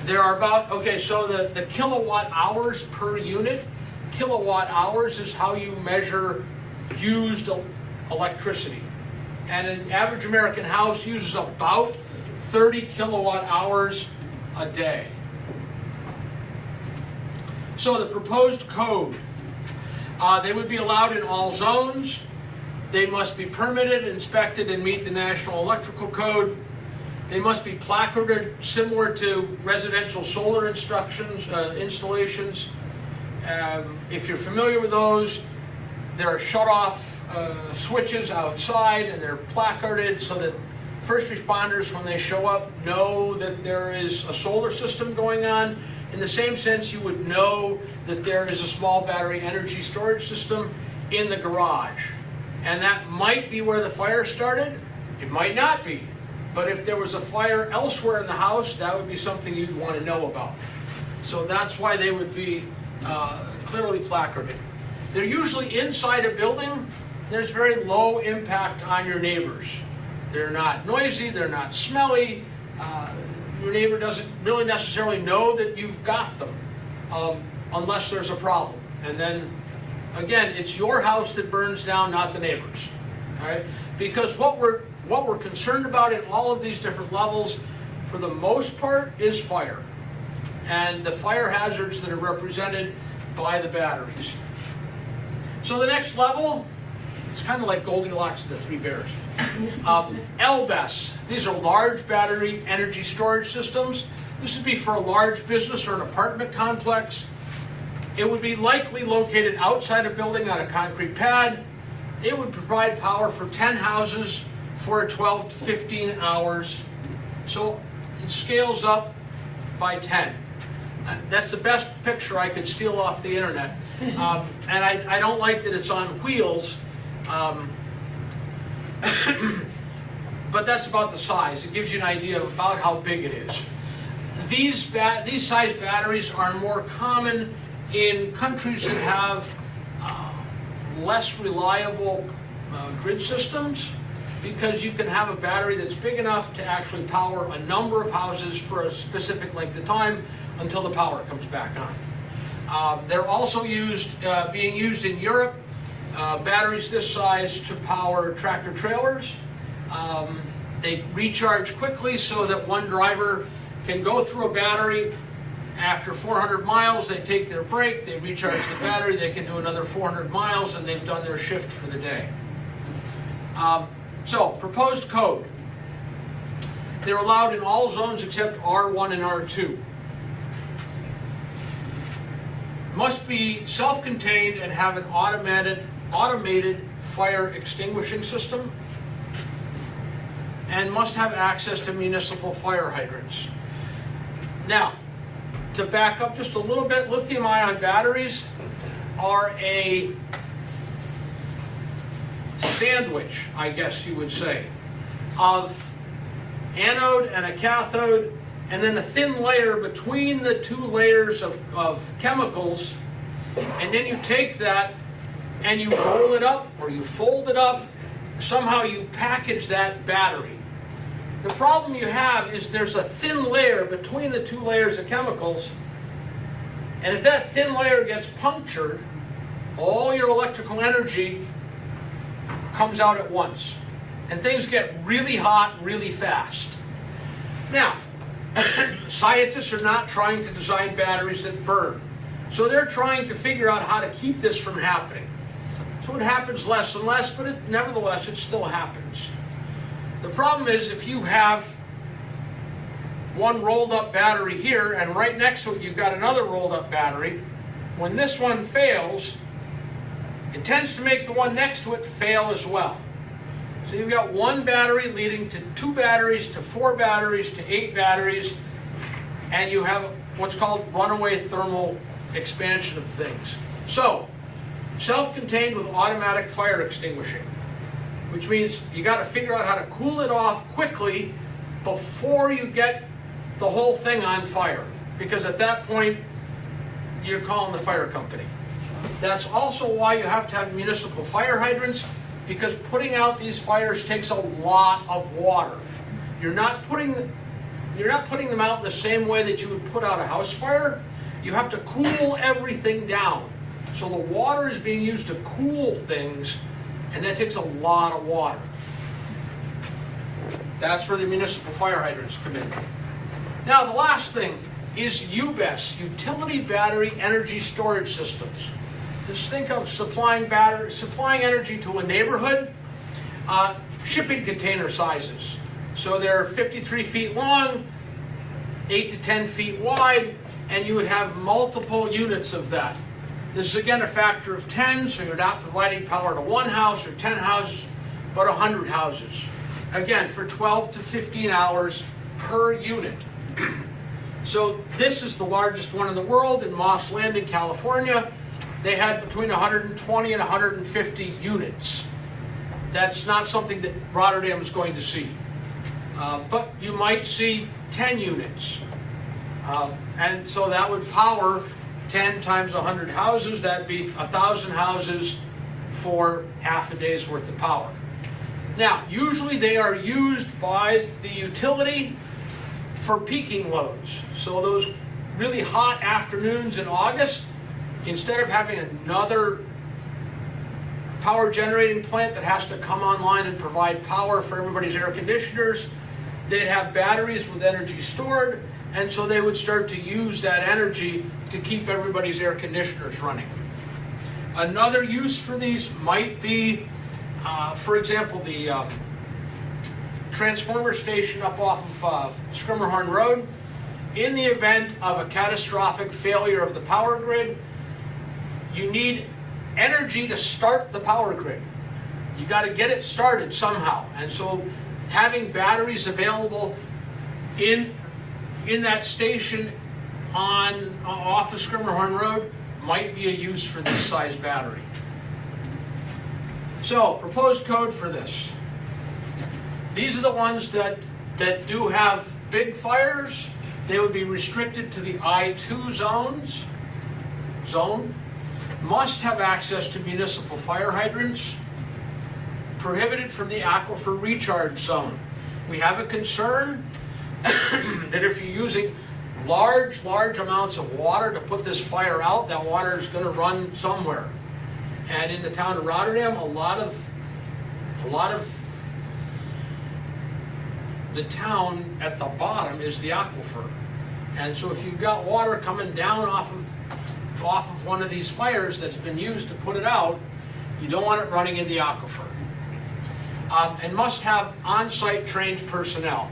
There are about, okay, so the kilowatt hours per unit, kilowatt hours is how you measure used electricity. And an average American house uses about 30 kilowatt hours a day. So the proposed code, they would be allowed in all zones. They must be permitted, inspected, and meet the National Electrical Code. They must be placarded similar to residential solar installations. If you're familiar with those, there are shut-off switches outside, and they're placarded so that first responders, when they show up, know that there is a solar system going on. In the same sense, you would know that there is a small battery energy storage system in the garage. And that might be where the fire started. It might not be. But if there was a fire elsewhere in the house, that would be something you'd want to know about. So that's why they would be clearly placarded. They're usually inside a building. There's very low impact on your neighbors. They're not noisy, they're not smelly. Your neighbor doesn't really necessarily know that you've got them unless there's a problem. And then, again, it's your house that burns down, not the neighbor's. All right? Because what we're concerned about in all of these different levels, for the most part, is fire. And the fire hazards that are represented by the batteries. So the next level, it's kind of like Goldilocks and the 3 Bears. LBES, these are large battery energy storage systems. This would be for a large business or an apartment complex. It would be likely located outside a building on a concrete pad. It would provide power for 10 houses for 12 to 15 hours. So it scales up by 10. That's the best picture I could steal off the internet. And I don't like that it's on wheels. But that's about the size. It gives you an idea of about how big it is. These size batteries are more common in countries that have less reliable grid systems, because you can have a battery that's big enough to actually power a number of houses for a specific length of time until the power comes back on. They're also being used in Europe, batteries this size to power tractor trailers. They recharge quickly so that one driver can go through a battery. After 400 miles, they take their break, they recharge the battery, they can do another 400 miles, and they've done their shift for the day. So, proposed code. They're allowed in all zones except R1 and R2. Must be self-contained and have an automated fire extinguishing system, and must have access to municipal fire hydrants. Now, to back up just a little bit, lithium-ion batteries are a sandwich, I guess you would say, of anode and a cathode, and then a thin layer between the two layers of chemicals, and then you take that and you roll it up or you fold it up, somehow you package that battery. The problem you have is there's a thin layer between the two layers of chemicals, and if that thin layer gets punctured, all your electrical energy comes out at once, and things get really hot really fast. Now, scientists are not trying to design batteries that burn, so they're trying to figure out how to keep this from happening. So it happens less and less, but nevertheless it still happens. The problem is if you have one rolled up battery here and right next to it you've got another rolled up battery, when this one fails, it tends to make the one next to it fail as well. So you've got one battery leading to 2 batteries, to 4 batteries, to 8 batteries, and you have what's called runaway thermal expansion of things. So, self-contained with automatic fire extinguishing, which means you got to figure out how to cool it off quickly before you get the whole thing on fire, because at that point you're calling the fire company. That's also why you have to have municipal fire hydrants, because putting out these fires takes a lot of water. You're not putting them out in the same way that you would put out a house fire. You have to cool everything down. So the water is being used to cool things, and that takes a lot of water. That's where the municipal fire hydrants come in. Now the last thing is UBES, Utility Battery Energy Storage Systems. Just think of supplying energy to a neighborhood, shipping container sizes. So they're 53 feet long, 8 to 10 feet wide, and you would have multiple units of that. This is again a factor of 10, so you're not providing power to one house or 10 houses, but 100 houses. Again, for 12 to 15 hours per unit. So this is the largest one in the world in Moss Landing, California. They had between 120 and 150 units. That's not something that Rotterdam is going to see. But you might see 10 units. And so that would power 10 times 100 houses. That'd be 1,000 houses for half a day's worth of power. Now, usually they are used by the utility for peaking loads. So those really hot afternoons in August, instead of having another power generating plant that has to come online and provide power for everybody's air conditioners, they'd have batteries with energy stored, and so they would start to use that energy to keep everybody's air conditioners running. Another use for these might be, for example, the transformer station up off of Schermerhorn Road. in the event of a catastrophic failure of the power grid, you need energy to start the power grid. You got to get it started somehow. And so having batteries available in that station off of Scribnerhorn Road might be a use for this size battery. So, proposed code for this. These are the ones that do have big fires. They would be restricted to the I-2 zone. Must have access to municipal fire hydrants. Prohibited from the aquifer recharge zone. We have a concern that if you're using large amounts of water to put this fire out, that water is going to run somewhere. And in the town of Rotterdam, a lot of the town at the bottom is the aquifer. And so if you've got water coming down off of one of these fires that's been used to put it out, you don't want it running in the aquifer. And must have on-site trained personnel.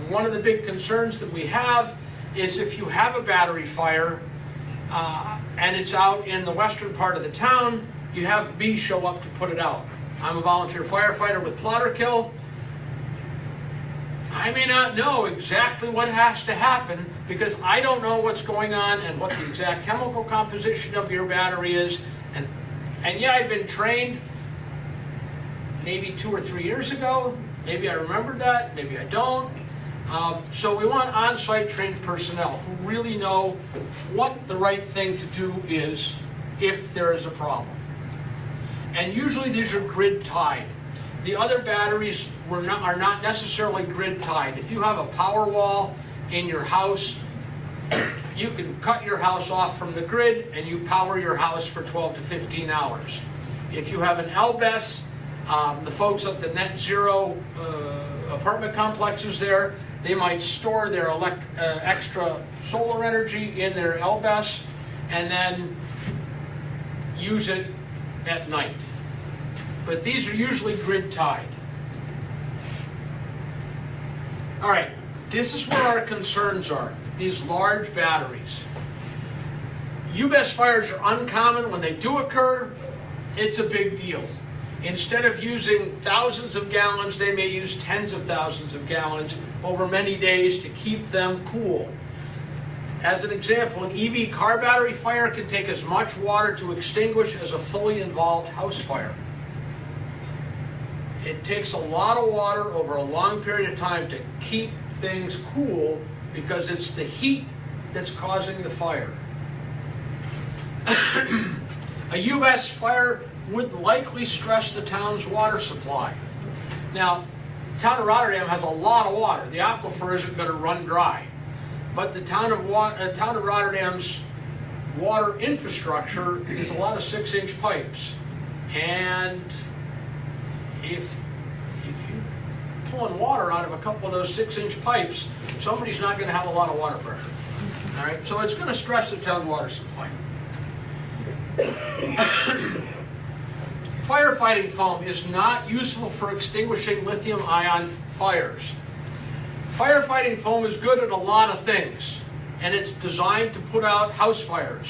One of the big concerns that we have is if you have a battery fire and it's out in the western part of the town, you have me show up to put it out. I'm a volunteer firefighter with Plotterkill. I may not know exactly what has to happen because I don't know what's going on and what the exact chemical composition of your battery is. And yeah, I've been trained maybe 2 or 3 years ago. Maybe I remembered that, maybe I don't. So we want on-site trained personnel who really know what the right thing to do is if there is a problem. And usually these are grid tied. The other batteries are not necessarily grid tied. If you have a power wall in your house, you can cut your house off from the grid and you power your house for 12 to 15 hours. If you have an LBES, the folks at the net zero apartment complexes there, they might store their extra solar energy in their LBES and then use it at night. But these are usually grid tied. All right, this is where our concerns are, these large batteries. UBES fires are uncommon. When they do occur, it's a big deal. Instead of using thousands of gallons, they may use tens of thousands of gallons over many days to keep them cool. As an example, an EV car battery fire can take as much water to extinguish as a fully involved house fire. It takes a lot of water over a long period of time to keep things cool because it's the heat that's causing the fire. A U.S. fire would likely stress the town's water supply. Now, the town of Rotterdam has a lot of water. The aquifer isn't going to run dry. But the town of Rotterdam's water infrastructure is a lot of 6-inch pipes. And if you're pulling water out of a couple of those 6-inch pipes, somebody's not going to have a lot of water pressure. All right, so it's going to stress the town's water supply. Firefighting foam is not useful for extinguishing lithium-ion fires. Firefighting foam is good at a lot of things, and it's designed to put out house fires.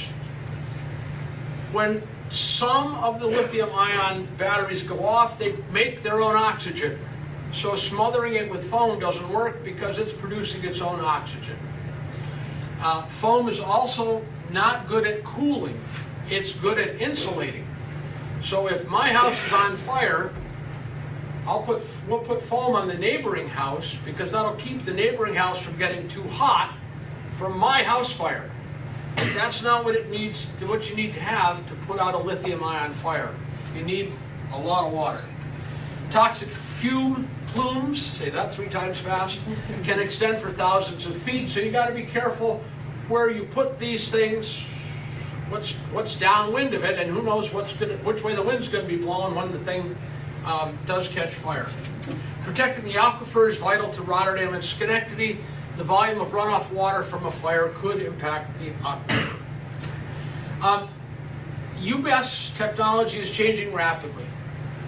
When some of the lithium-ion batteries go off, they make their own oxygen. So smothering it with foam doesn't work because it's producing its own oxygen. Foam is also not good at cooling. It's good at insulating. So if my house is on fire, we'll put foam on the neighboring house because that'll keep the neighboring house from getting too hot from my house fire. But that's not what what you need to have to put out a lithium-ion fire. You need a lot of water. Toxic fume plumes, say that 3 times fast, can extend for thousands of feet, so you got to be careful where you put these things. What's downwind of it, and who knows which way the wind's going to be blowing when the thing does catch fire. Protecting the aquifer is vital to Rotterdam and Schenectady. The volume of runoff water from a fire could impact the aquifer. UBES technology is changing rapidly.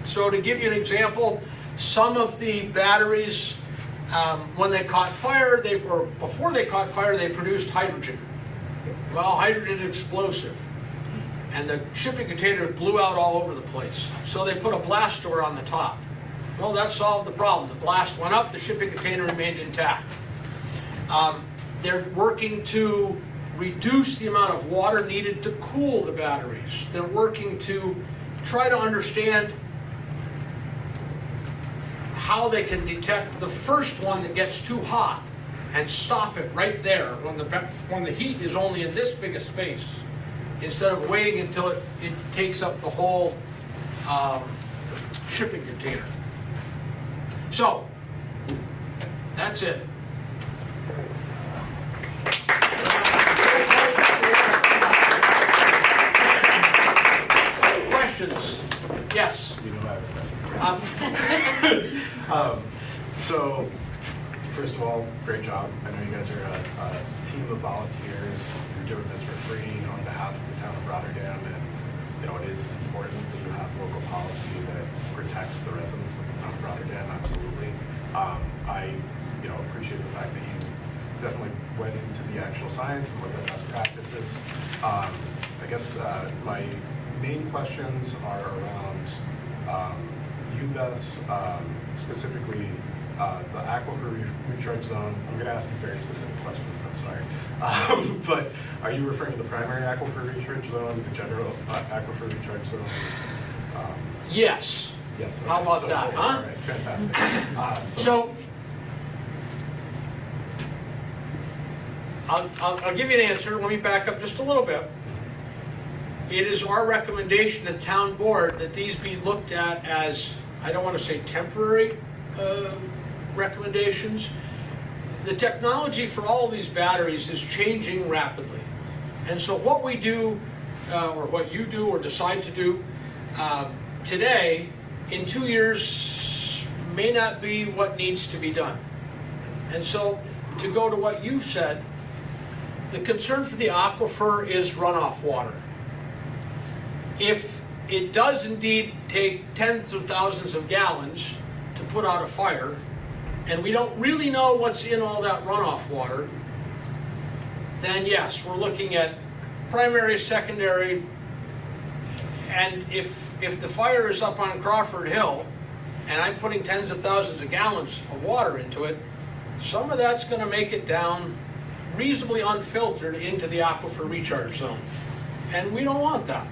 So to give you an example, some of the batteries When they caught fire, before they caught fire, they produced hydrogen. Well, hydrogen is explosive, and the shipping containers blew out all over the place. So they put a blast door on the top. Well, that solved the problem. The blast went up, the shipping container remained intact. They're working to reduce the amount of water needed to cool the batteries. They're working to try to understand how they can detect the first one that gets too hot and stop it right there when the heat is only in this big a space, instead of waiting until it takes up the whole shipping container. So, that's it. Questions? Yes? You know I have a question. So, first of all, great job. I know you guys are a team of volunteers. You're doing this for free on behalf of the town of Rotterdam, and you know it is important that you have local policy that protects the residents of the town of Rotterdam. Absolutely. I appreciate the fact that you definitely went into the actual science and looked at best practices. I guess my main questions are around UBES, specifically the aquifer recharge zone. I'm going to ask you very specific questions, I'm sorry. But are you referring to the primary aquifer recharge zone, the general aquifer recharge zone? Yes. Yes. Okay. How about that, huh? All right, fantastic. So, I'll give you an answer. Let me back up just a little bit. It is our recommendation to the town board that these be looked at as, I don't want to say temporary recommendations. The technology for all of these batteries is changing rapidly. And so what we do, or what you do or decide to do today, in 2 years may not be what needs to be done. And so to go to what you said, the concern for the aquifer is runoff water. If it does indeed take tens of thousands of gallons to put out a fire, and we don't really know what's in all that runoff water, then yes, we're looking at primary, secondary, and if the fire is up on Crawford Hill, and I'm putting tens of thousands of gallons of water into it, some of that's going to make it down reasonably unfiltered into the aquifer recharge zone. And we don't want that.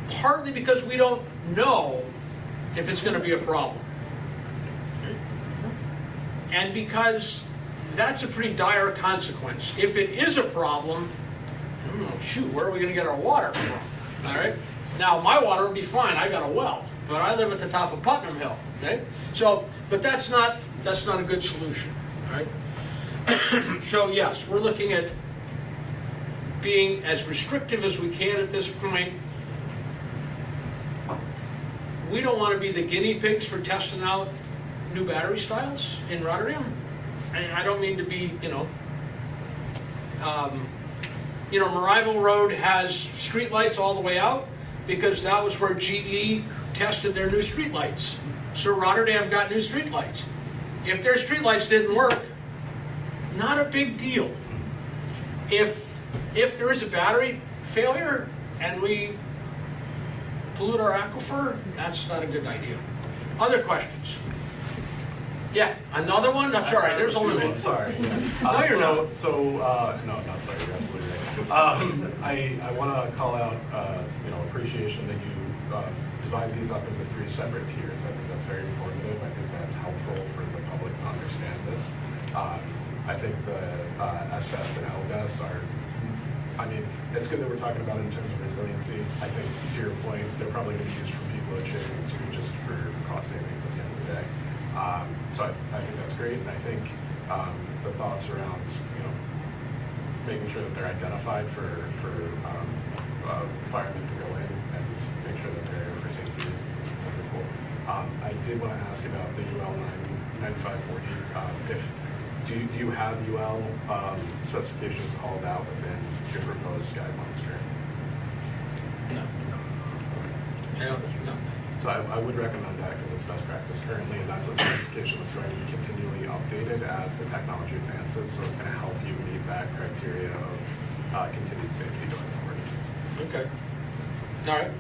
Partly because we don't know if it's going to be a problem. And because that's a pretty dire consequence. If it is a problem, shoot, where are we going to get our water from? All right? Now, my water will be fine. I got a well. But I live at the top of Putnam Hill. Okay? So, but that's not a good solution. All right? So, yes, we're looking at being as restrictive as we can at this point. We don't want to be the guinea pigs for testing out new battery styles in Rotterdam. And I don't mean to be, Marival Road has streetlights all the way out because that was where GE tested their new streetlights. So Rotterdam got new streetlights. If their streetlights didn't work, not a big deal. If there is a battery failure and we pollute our aquifer, that's not a good idea. Other questions? Yeah, another one? I'm sorry, there's only one. Sorry. No, you're not. No, not sorry, you're absolutely right. I want to call out, appreciation that you divide these up into 3 separate tiers. I think that's very informative. I think that's helpful for the public to understand this. I think the SFES and LDES are, it's good that we're talking about it in terms of resiliency. I think, to your point, they're probably going to be used for people at shipping too, just for cost savings at the end of the day. So I think that's great, and I think the thoughts around, making sure that they're identified for firemen to go in and make sure that they're there for safety is wonderful. I did want to ask about the UL 9540. Do you have UL specifications called out within your proposed guidelines, correct? No. I don't, no. So I would recommend that because it's best practice currently, and that's a certification that's going to be continually updated as the technology advances, so it's going to help you meet that criteria of continued safety going forward. Okay. All right.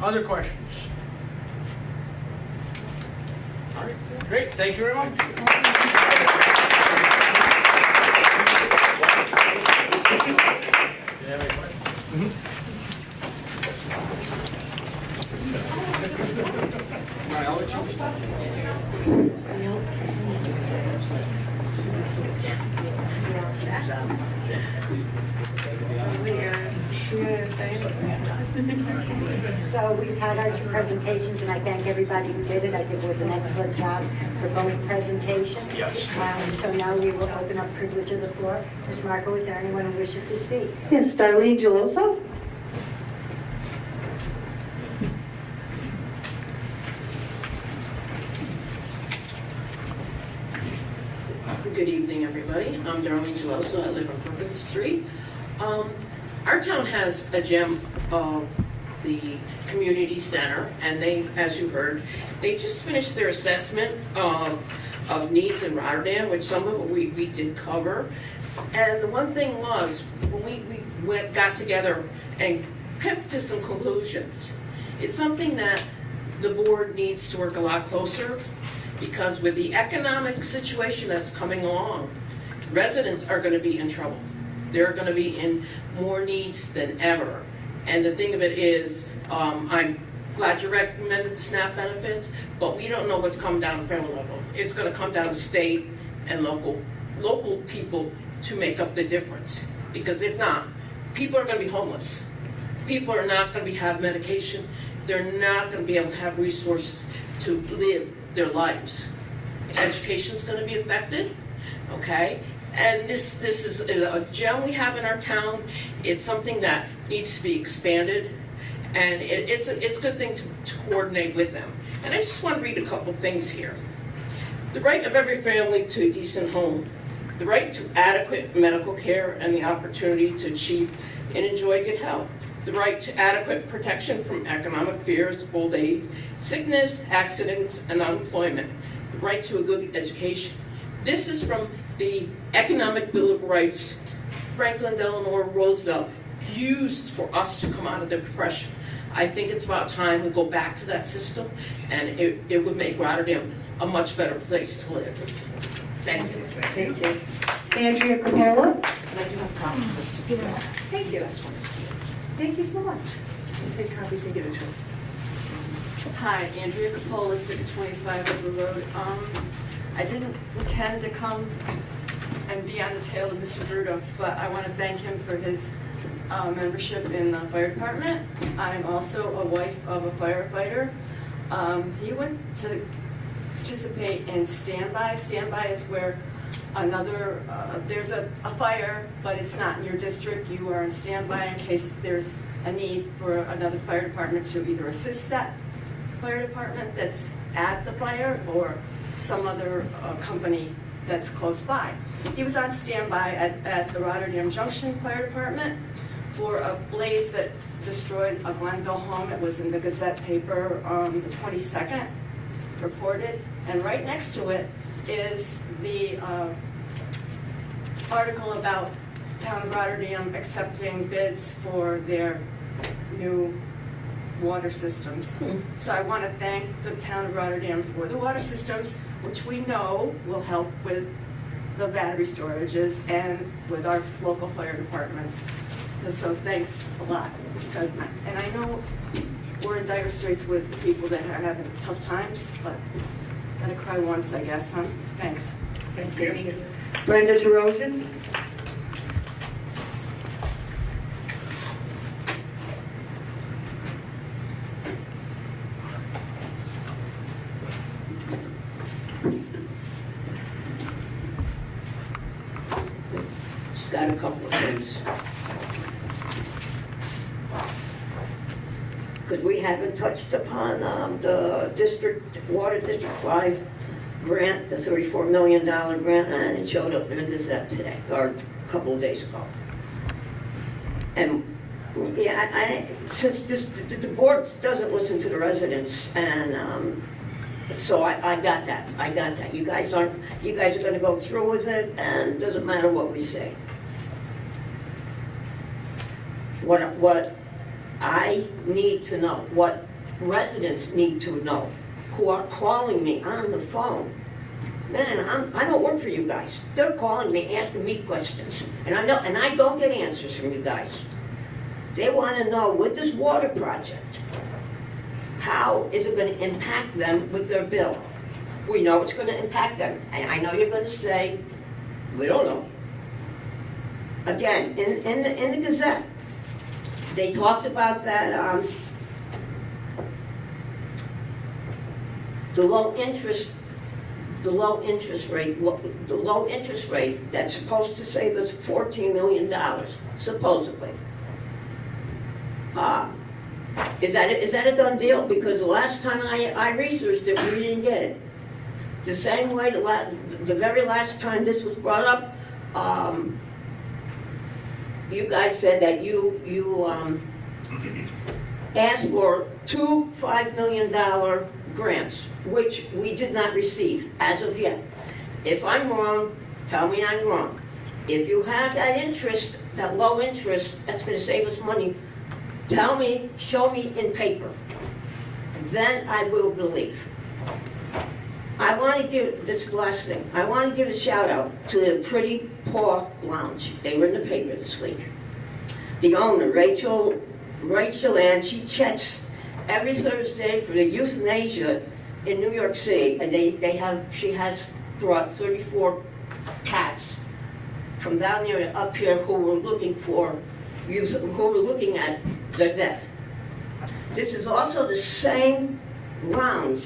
Other questions? All right, great, thank you very much. You have any questions? All right, I'll let So we've had our two presentations, and I thank everybody who did it. I think it was an excellent job for both presentations. Yes. So now we will open up privilege of the floor. Ms. Marco, is there anyone who wishes to speak? Yes, Darlene Geloso. Good evening, everybody. I'm Darlene Geloso. I live on Perkins Street. Our town has a gem of the community center, and they, as you heard, they just finished their assessment of needs in Rotterdam, which some of it we did cover. And the one thing was, when we got together and came to some conclusions, it's something that the board needs to work a lot closer, because with the economic situation that's coming along, residents are going to be in trouble. They're going to be in more needs than ever. And the thing of it is, I'm glad you recommended the SNAP benefits, but we don't know what's coming down to federal level. It's going to come down to state and local people to make up the difference. Because if not, people are going to be homeless. People are not going to have medication. They're not going to be able to have resources to live their lives. Education's going to be affected, okay? And this is a gem we have in our town. It's something that needs to be expanded, and it's a good thing to coordinate with them. And I just want to read a couple things here. The right of every family to a decent home, the right to adequate medical care and the opportunity to achieve and enjoy good health, the right to adequate protection from economic fears, old age, sickness, accidents, and unemployment, the right to a good education. This is from the Economic Bill of Rights Franklin Delano Roosevelt used for us to come out of the Depression. I think it's about time we go back to that system, and it would make Rotterdam a much better place to live. Thank you. Thank you. Andrea Capola. And I do have a copy of this. Thank you. I just want to see it. Thank you so much. Take copies and give it to him. Hi, Andrea Capola, 625 River Road. I didn't intend to come and be on the tail of Mr. Brudos, but I want to thank him for his membership in the fire department. I'm also a wife of a firefighter. He went to participate in standby. Standby is where there's a fire, but it's not in your district. You are in standby in case there's a need for another fire department to either assist that fire department that's at the fire or some other company that's close by. He was on standby at the Rotterdam Junction Fire Department for a blaze that destroyed a Glenville home. It was in the Gazette paper on the 22nd, reported. And right next to it is the article about Town of Rotterdam accepting bids for their new water systems. So I want to thank the Town of Rotterdam for the water systems, which we know will help with the battery storages and with our local fire departments. So thanks a lot. And I know we're in dire straits with the people that are having tough times, but gotta cry once, I guess, huh? Thanks. Thank you. Brenda DeRosian. Got a couple of things. Because we haven't touched upon the Water District 5 grant, the $34 million grant, and it showed up in the Gazette today, or a couple of days ago. And Yeah, since the board doesn't listen to the residents, and so I got that. You guys are going to go through with it, and it doesn't matter what we say. What I need to know, what residents need to know, who are calling me on the phone. Man, I don't work for you guys. They're calling me, asking me questions, and I don't get answers from you guys. They want to know, with this water project, how is it going to impact them with their bill? We know it's going to impact them, and I know you're going to say, we don't know. Again, in the Gazette, they talked about that, the low interest rate that's supposed to save us $14 million, supposedly. Is that a done deal? Because the last time I researched it, we didn't get it. The same way the very last time this was brought up, you guys said that you asked for two $5 million grants, which we did not receive as of yet. If I'm wrong, tell me I'm wrong. If you have that interest, that low interest, that's going to save us money, tell me, show me in paper. Then I will believe. I want to give, this last thing, I want to give a shout out to the Pretty Paw Lounge. They were in the paper this week. The owner, Rachel Ann, she checks every Thursday for the euthanasia in New York City, and she has brought 34 cats from down there to up here who were looking at their death. This is also the same lounge,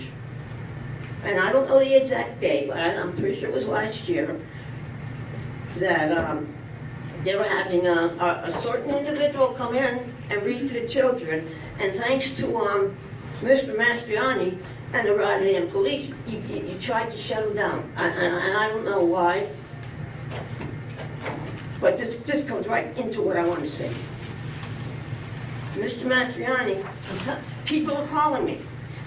and I don't know the exact date, but I'm pretty sure it was last year, that they were having a certain individual come in and read to the children, and thanks to Mr. Mastriani and the Rotterdam police, you tried to shut them down, and I don't know why, but this comes right into what I want to say. Mr. Mastriani, people are calling me,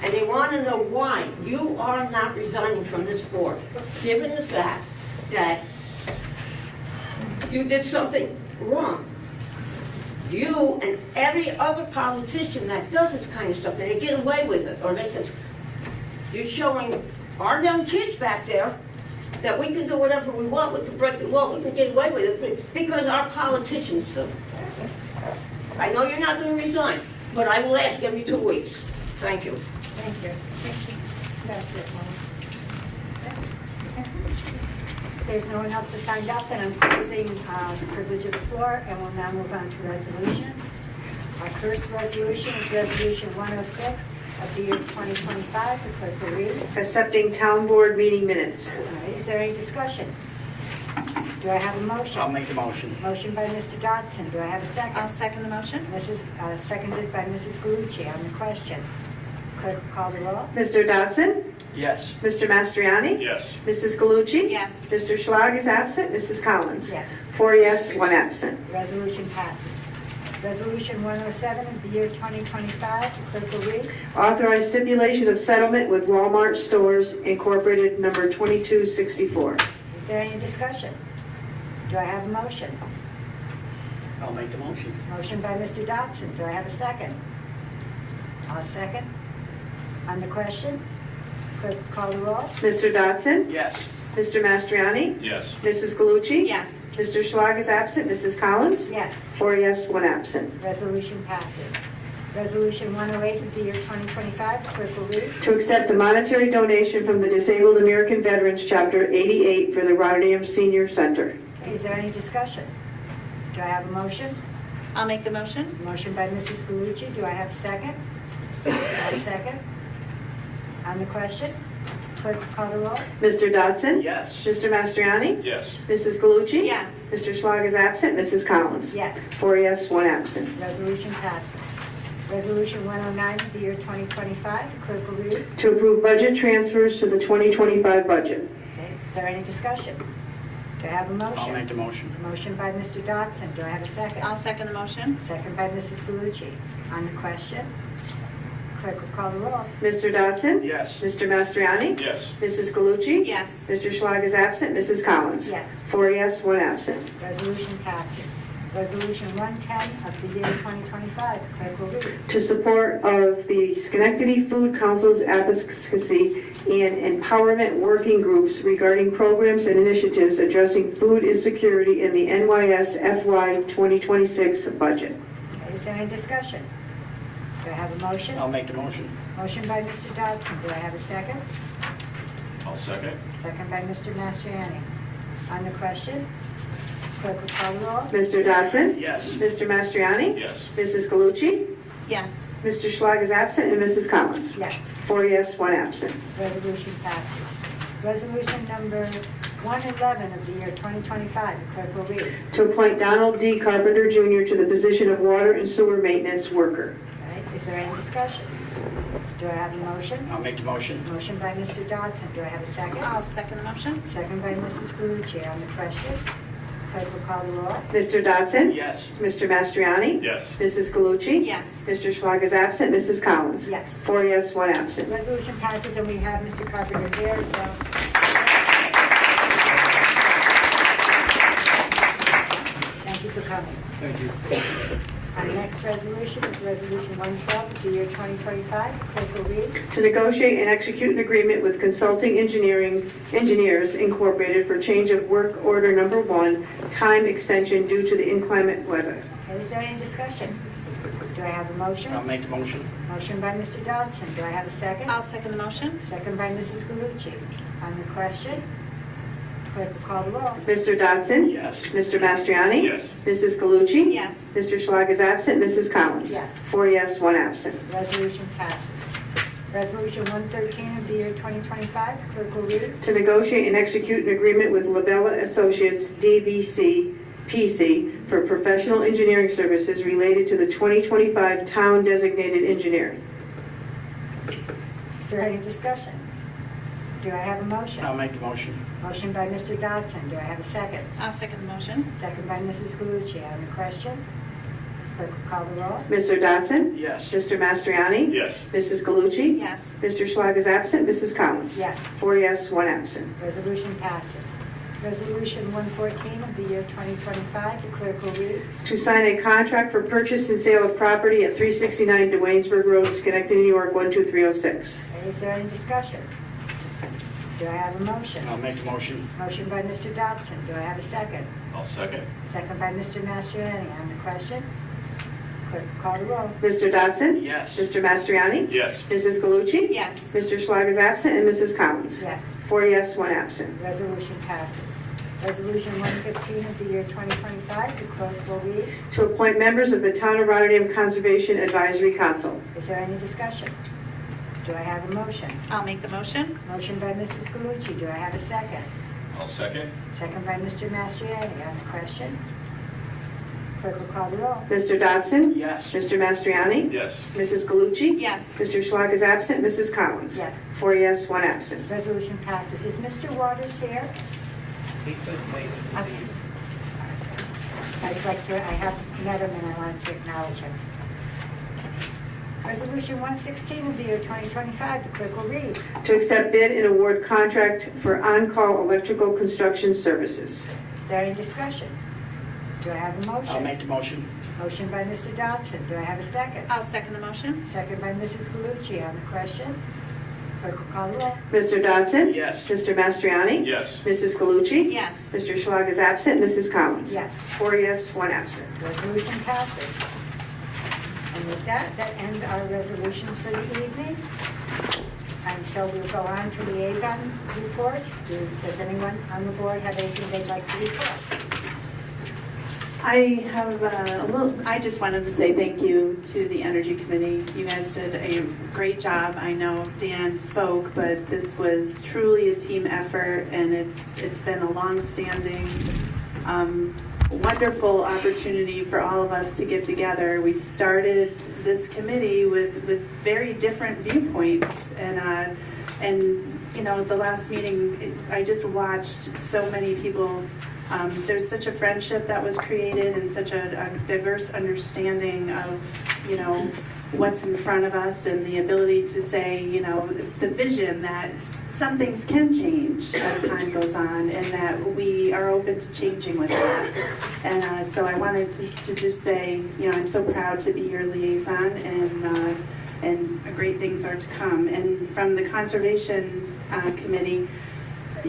and they want to know why you are not resigning from this board, given the fact that you did something wrong. You and every other politician that does this kind of stuff, and they get away with it, or they say, you're showing our young kids back there that we can do whatever we want, we can break the law, we can get away with it, because our politicians do. I know you're not going to resign, but I will ask every 2 weeks. Thank you. Thank you. That's it, Mom. If there's no one else that signed up, then I'm closing the privilege of the floor, and we'll now move on to resolutions. Our first resolution is Resolution 106 of the year 2025. The clerk will read. Accepting town board meeting minutes. All right, is there any discussion? Do I have a motion? I'll make the motion. Motion by Mr. Dodson. Do I have a second? I'll second the motion. Seconded by Mrs. Galucci on the question. Clerk, call the roll. Mr. Dodson? Yes. Mr. Mastriani? Yes. Mrs. Galucci? Yes. Mr. Schlag is absent. Mrs. Collins? Yes. 4 yes, 1 absent. Resolution passes. Resolution 107 of the year 2025. The clerk will read. Authorize stipulation of settlement with Walmart Stores Incorporated, number 2264. Is there any discussion? Do I have a motion? I'll make the motion. Motion by Mr. Dodson. Do I have a second? I'll second. On the question, clerk, call the roll. Mr. Dodson? Yes. Mr. Mastriani? Yes. Mrs. Galucci? Yes. Mr. Schlag is absent. Mrs. Collins? Yes. 4 yes, 1 absent. Resolution passes. Resolution 108 of the year 2025. The clerk will read. To accept a monetary donation from the Disabled American Veterans Chapter 88 for the Rotterdam Senior Center. Is there any discussion? Do I have a motion? I'll make the motion. Motion by Mrs. Galucci. Do I have a second? A second. On the question, clerk, call the roll. Mr. Dodson? Yes. Mr. Mastriani? Yes. Mrs. Galucci? Yes. Mr. Schlag is absent. Mrs. Collins? Yes. 4 yes, 1 absent. Resolution passes. Resolution 109 of the year 2025. The clerk will read. To approve budget transfers to the 2025 budget. Okay. Is there any discussion? Do I have a motion? I'll make the motion. Motion by Mr. Dodson. Do I have a second? I'll second the motion. Second by Mrs. Galucci. On the question, clerk will call the roll. Mr. Dodson? Yes. Mr. Mastriani? Yes. Mrs. Galucci? Yes. Mr. Schlag is absent. Mrs. Collins? Yes. 4 yes, 1 absent. Resolution passes. Resolution 110 of the year 2025, clerk will read. To support of the Schenectady Food Council's advocacy and empowerment working groups regarding programs and initiatives addressing food insecurity in the NYS FY 2026 budget. Okay, is there any discussion? Do I have a motion? I'll make the motion. Motion by Mr. Dodson. Do I have a second? I'll second. Second by Mr. Mastriani. On the question, clerk will call the roll. Mr. Dodson? Yes. Mr. Mastriani? Yes. Mrs. Galucci? Yes. Mr. Schlag is absent, and Mrs. Collins? Yes. 4 yes, 1 absent. Resolution passes. Resolution number 111 of the year 2025, clerk will read. To appoint Donald D. Carpenter Jr. to the position of water and sewer maintenance worker. Okay, is there any discussion? Do I have a motion? I'll make the motion. Motion by Mr. Dodson. Do I have a second? I'll second the motion. Second by Mrs. Galucci. On the question, clerk will call the roll. Mr. Dodson? Yes. Mr. Mastriani? Yes. Mrs. Galucci? Yes. Mr. Schlag is absent. Mrs. Collins? Yes. 4 yes, 1 absent. Resolution passes, and we have Mr. Carpenter here, so. Thank you for coming. Thank you. Our next resolution is Resolution 112 of the year 2025. Clerk will read. To negotiate and execute an agreement with Consulting Engineers Incorporated for change of work order number 1, time extension due to the inclement weather. Okay, is there any discussion? Do I have a motion? I'll make the motion. Motion by Mr. Dodson. Do I have a second? I'll second the motion. Second by Mrs. Galucci. On the question, clerk will call the roll. Mr. Dodson? Yes. Mr. Mastriani? Yes. Mrs. Galucci? Yes. Mr. Schlag is absent. Mrs. Collins? Yes. 4 yes, 1 absent. Resolution passes. Resolution 113 of the year 2025. Clerk will read. To negotiate and execute an agreement with Labella Associates DBC PC for professional engineering services related to the 2025 town designated engineer. Is there any discussion? Do I have a motion? I'll make the motion. Motion by Mr. Dodson. Do I have a second? I'll second the motion. Second by Mrs. Galucci. On the question, clerk will call the roll. Mr. Dodson? Yes. Mr. Mastriani? Yes. Mrs. Galucci? Yes. Mr. Schlag is absent. Mrs. Collins? Yes. 4 yes, 1 absent. Resolution passes. Resolution 114 of the year 2025. The clerk will read. To sign a contract for purchase and sale of property at 369 DeWaynesburg Road, Schenectady, New York, 12306. Is there any discussion? Do I have a motion? I'll make the motion. Motion by Mr. Dodson. Do I have a second? I'll second. Second by Mr. Mastriani. On the question, clerk will call the roll. Mr. Dodson? Yes. Mr. Mastriani? Yes. Mrs. Galucci? Yes. Mr. Schlag is absent, and Mrs. Collins? Yes. 4 yes, 1 absent. Resolution passes. Resolution 115 of the year 2025. The clerk will read. To appoint members of the Town of Rotterdam Conservation Advisory Council. Is there any discussion? Do I have a motion? I'll make the motion. Motion by Mrs. Galucci. Do I have a second? I'll second. Second by Mr. Mastriani. On the question, clerk will call the roll. Mr. Dodson? Yes. Mr. Mastriani? Yes. Mrs. Galucci? Yes. Mr. Schlag is absent, Mrs. Collins? Yes. 4 yes, 1 absent. Resolution passes. Is Mr. Waters here? I'd like to, I have met him and I wanted to acknowledge him. Resolution 116 of the year 2025, the clerk will read. To accept bid and award contract for on-call electrical construction services. Is there any discussion? Do I have a motion? I'll make the motion. Motion by Mr. Dodson. Do I have a second? I'll second the motion. Second by Mrs. Galucci. On the question, clerk will call the roll. Mr. Dodson? Yes. Mr. Mastriani? Yes. Mrs. Galucci? Yes. Mr. Schlag is absent, Mrs. Collins? Yes. 4 yes, 1 absent. Resolution passes. And with that, that ends our resolutions for the evening. And so we'll go on to liaison reports. Does anyone on the board have anything they'd like to report? I have I just wanted to say thank you to the Energy Committee. You guys did a great job. I know Dan spoke, but this was truly a team effort, and it's been a long-standing, wonderful opportunity for all of us to get together. We started this committee with very different viewpoints, and you know, the last meeting, I just watched so many people. There's such a friendship that was created and such a diverse understanding of, you know, what's in front of us and the ability to say, you know, the vision that some things can change as time goes on and that we are open to changing with that. And so I wanted to just say, you know, I'm so proud to be your liaison and great things are to come. And from the Conservation Committee,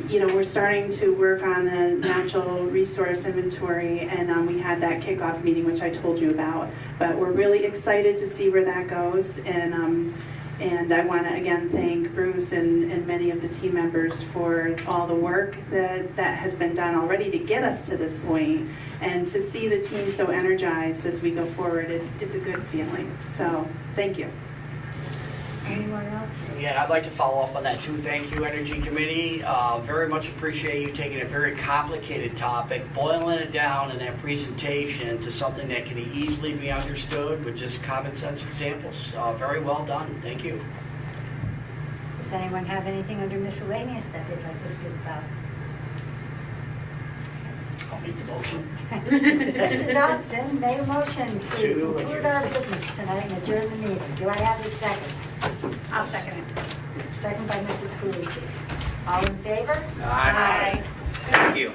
you know, we're starting to work on the natural resource inventory, and we had that kickoff meeting, which I told you about. But we're really excited to see where that goes, and I want to again thank Bruce and many of the team members for all the work that has been done already to get us to this point, and to see the team so energized as we go forward. It's a good feeling. So thank you. Anyone else? Yeah, I'd like to follow up on that too. Thank you, Energy Committee. Very much appreciate you taking a very complicated topic, boiling it down in that presentation to something that can easily be understood with just common sense examples. Very well done. Thank you. Does anyone have anything under miscellaneous that they'd like to speak about? I'll make the motion. Mr. Dodson made a motion to To conclude adjourn. our business tonight and adjourn the meeting. Do I have a second? I'll second it. Second by Mrs. Coolidge. All in favor? Aye. Thank you.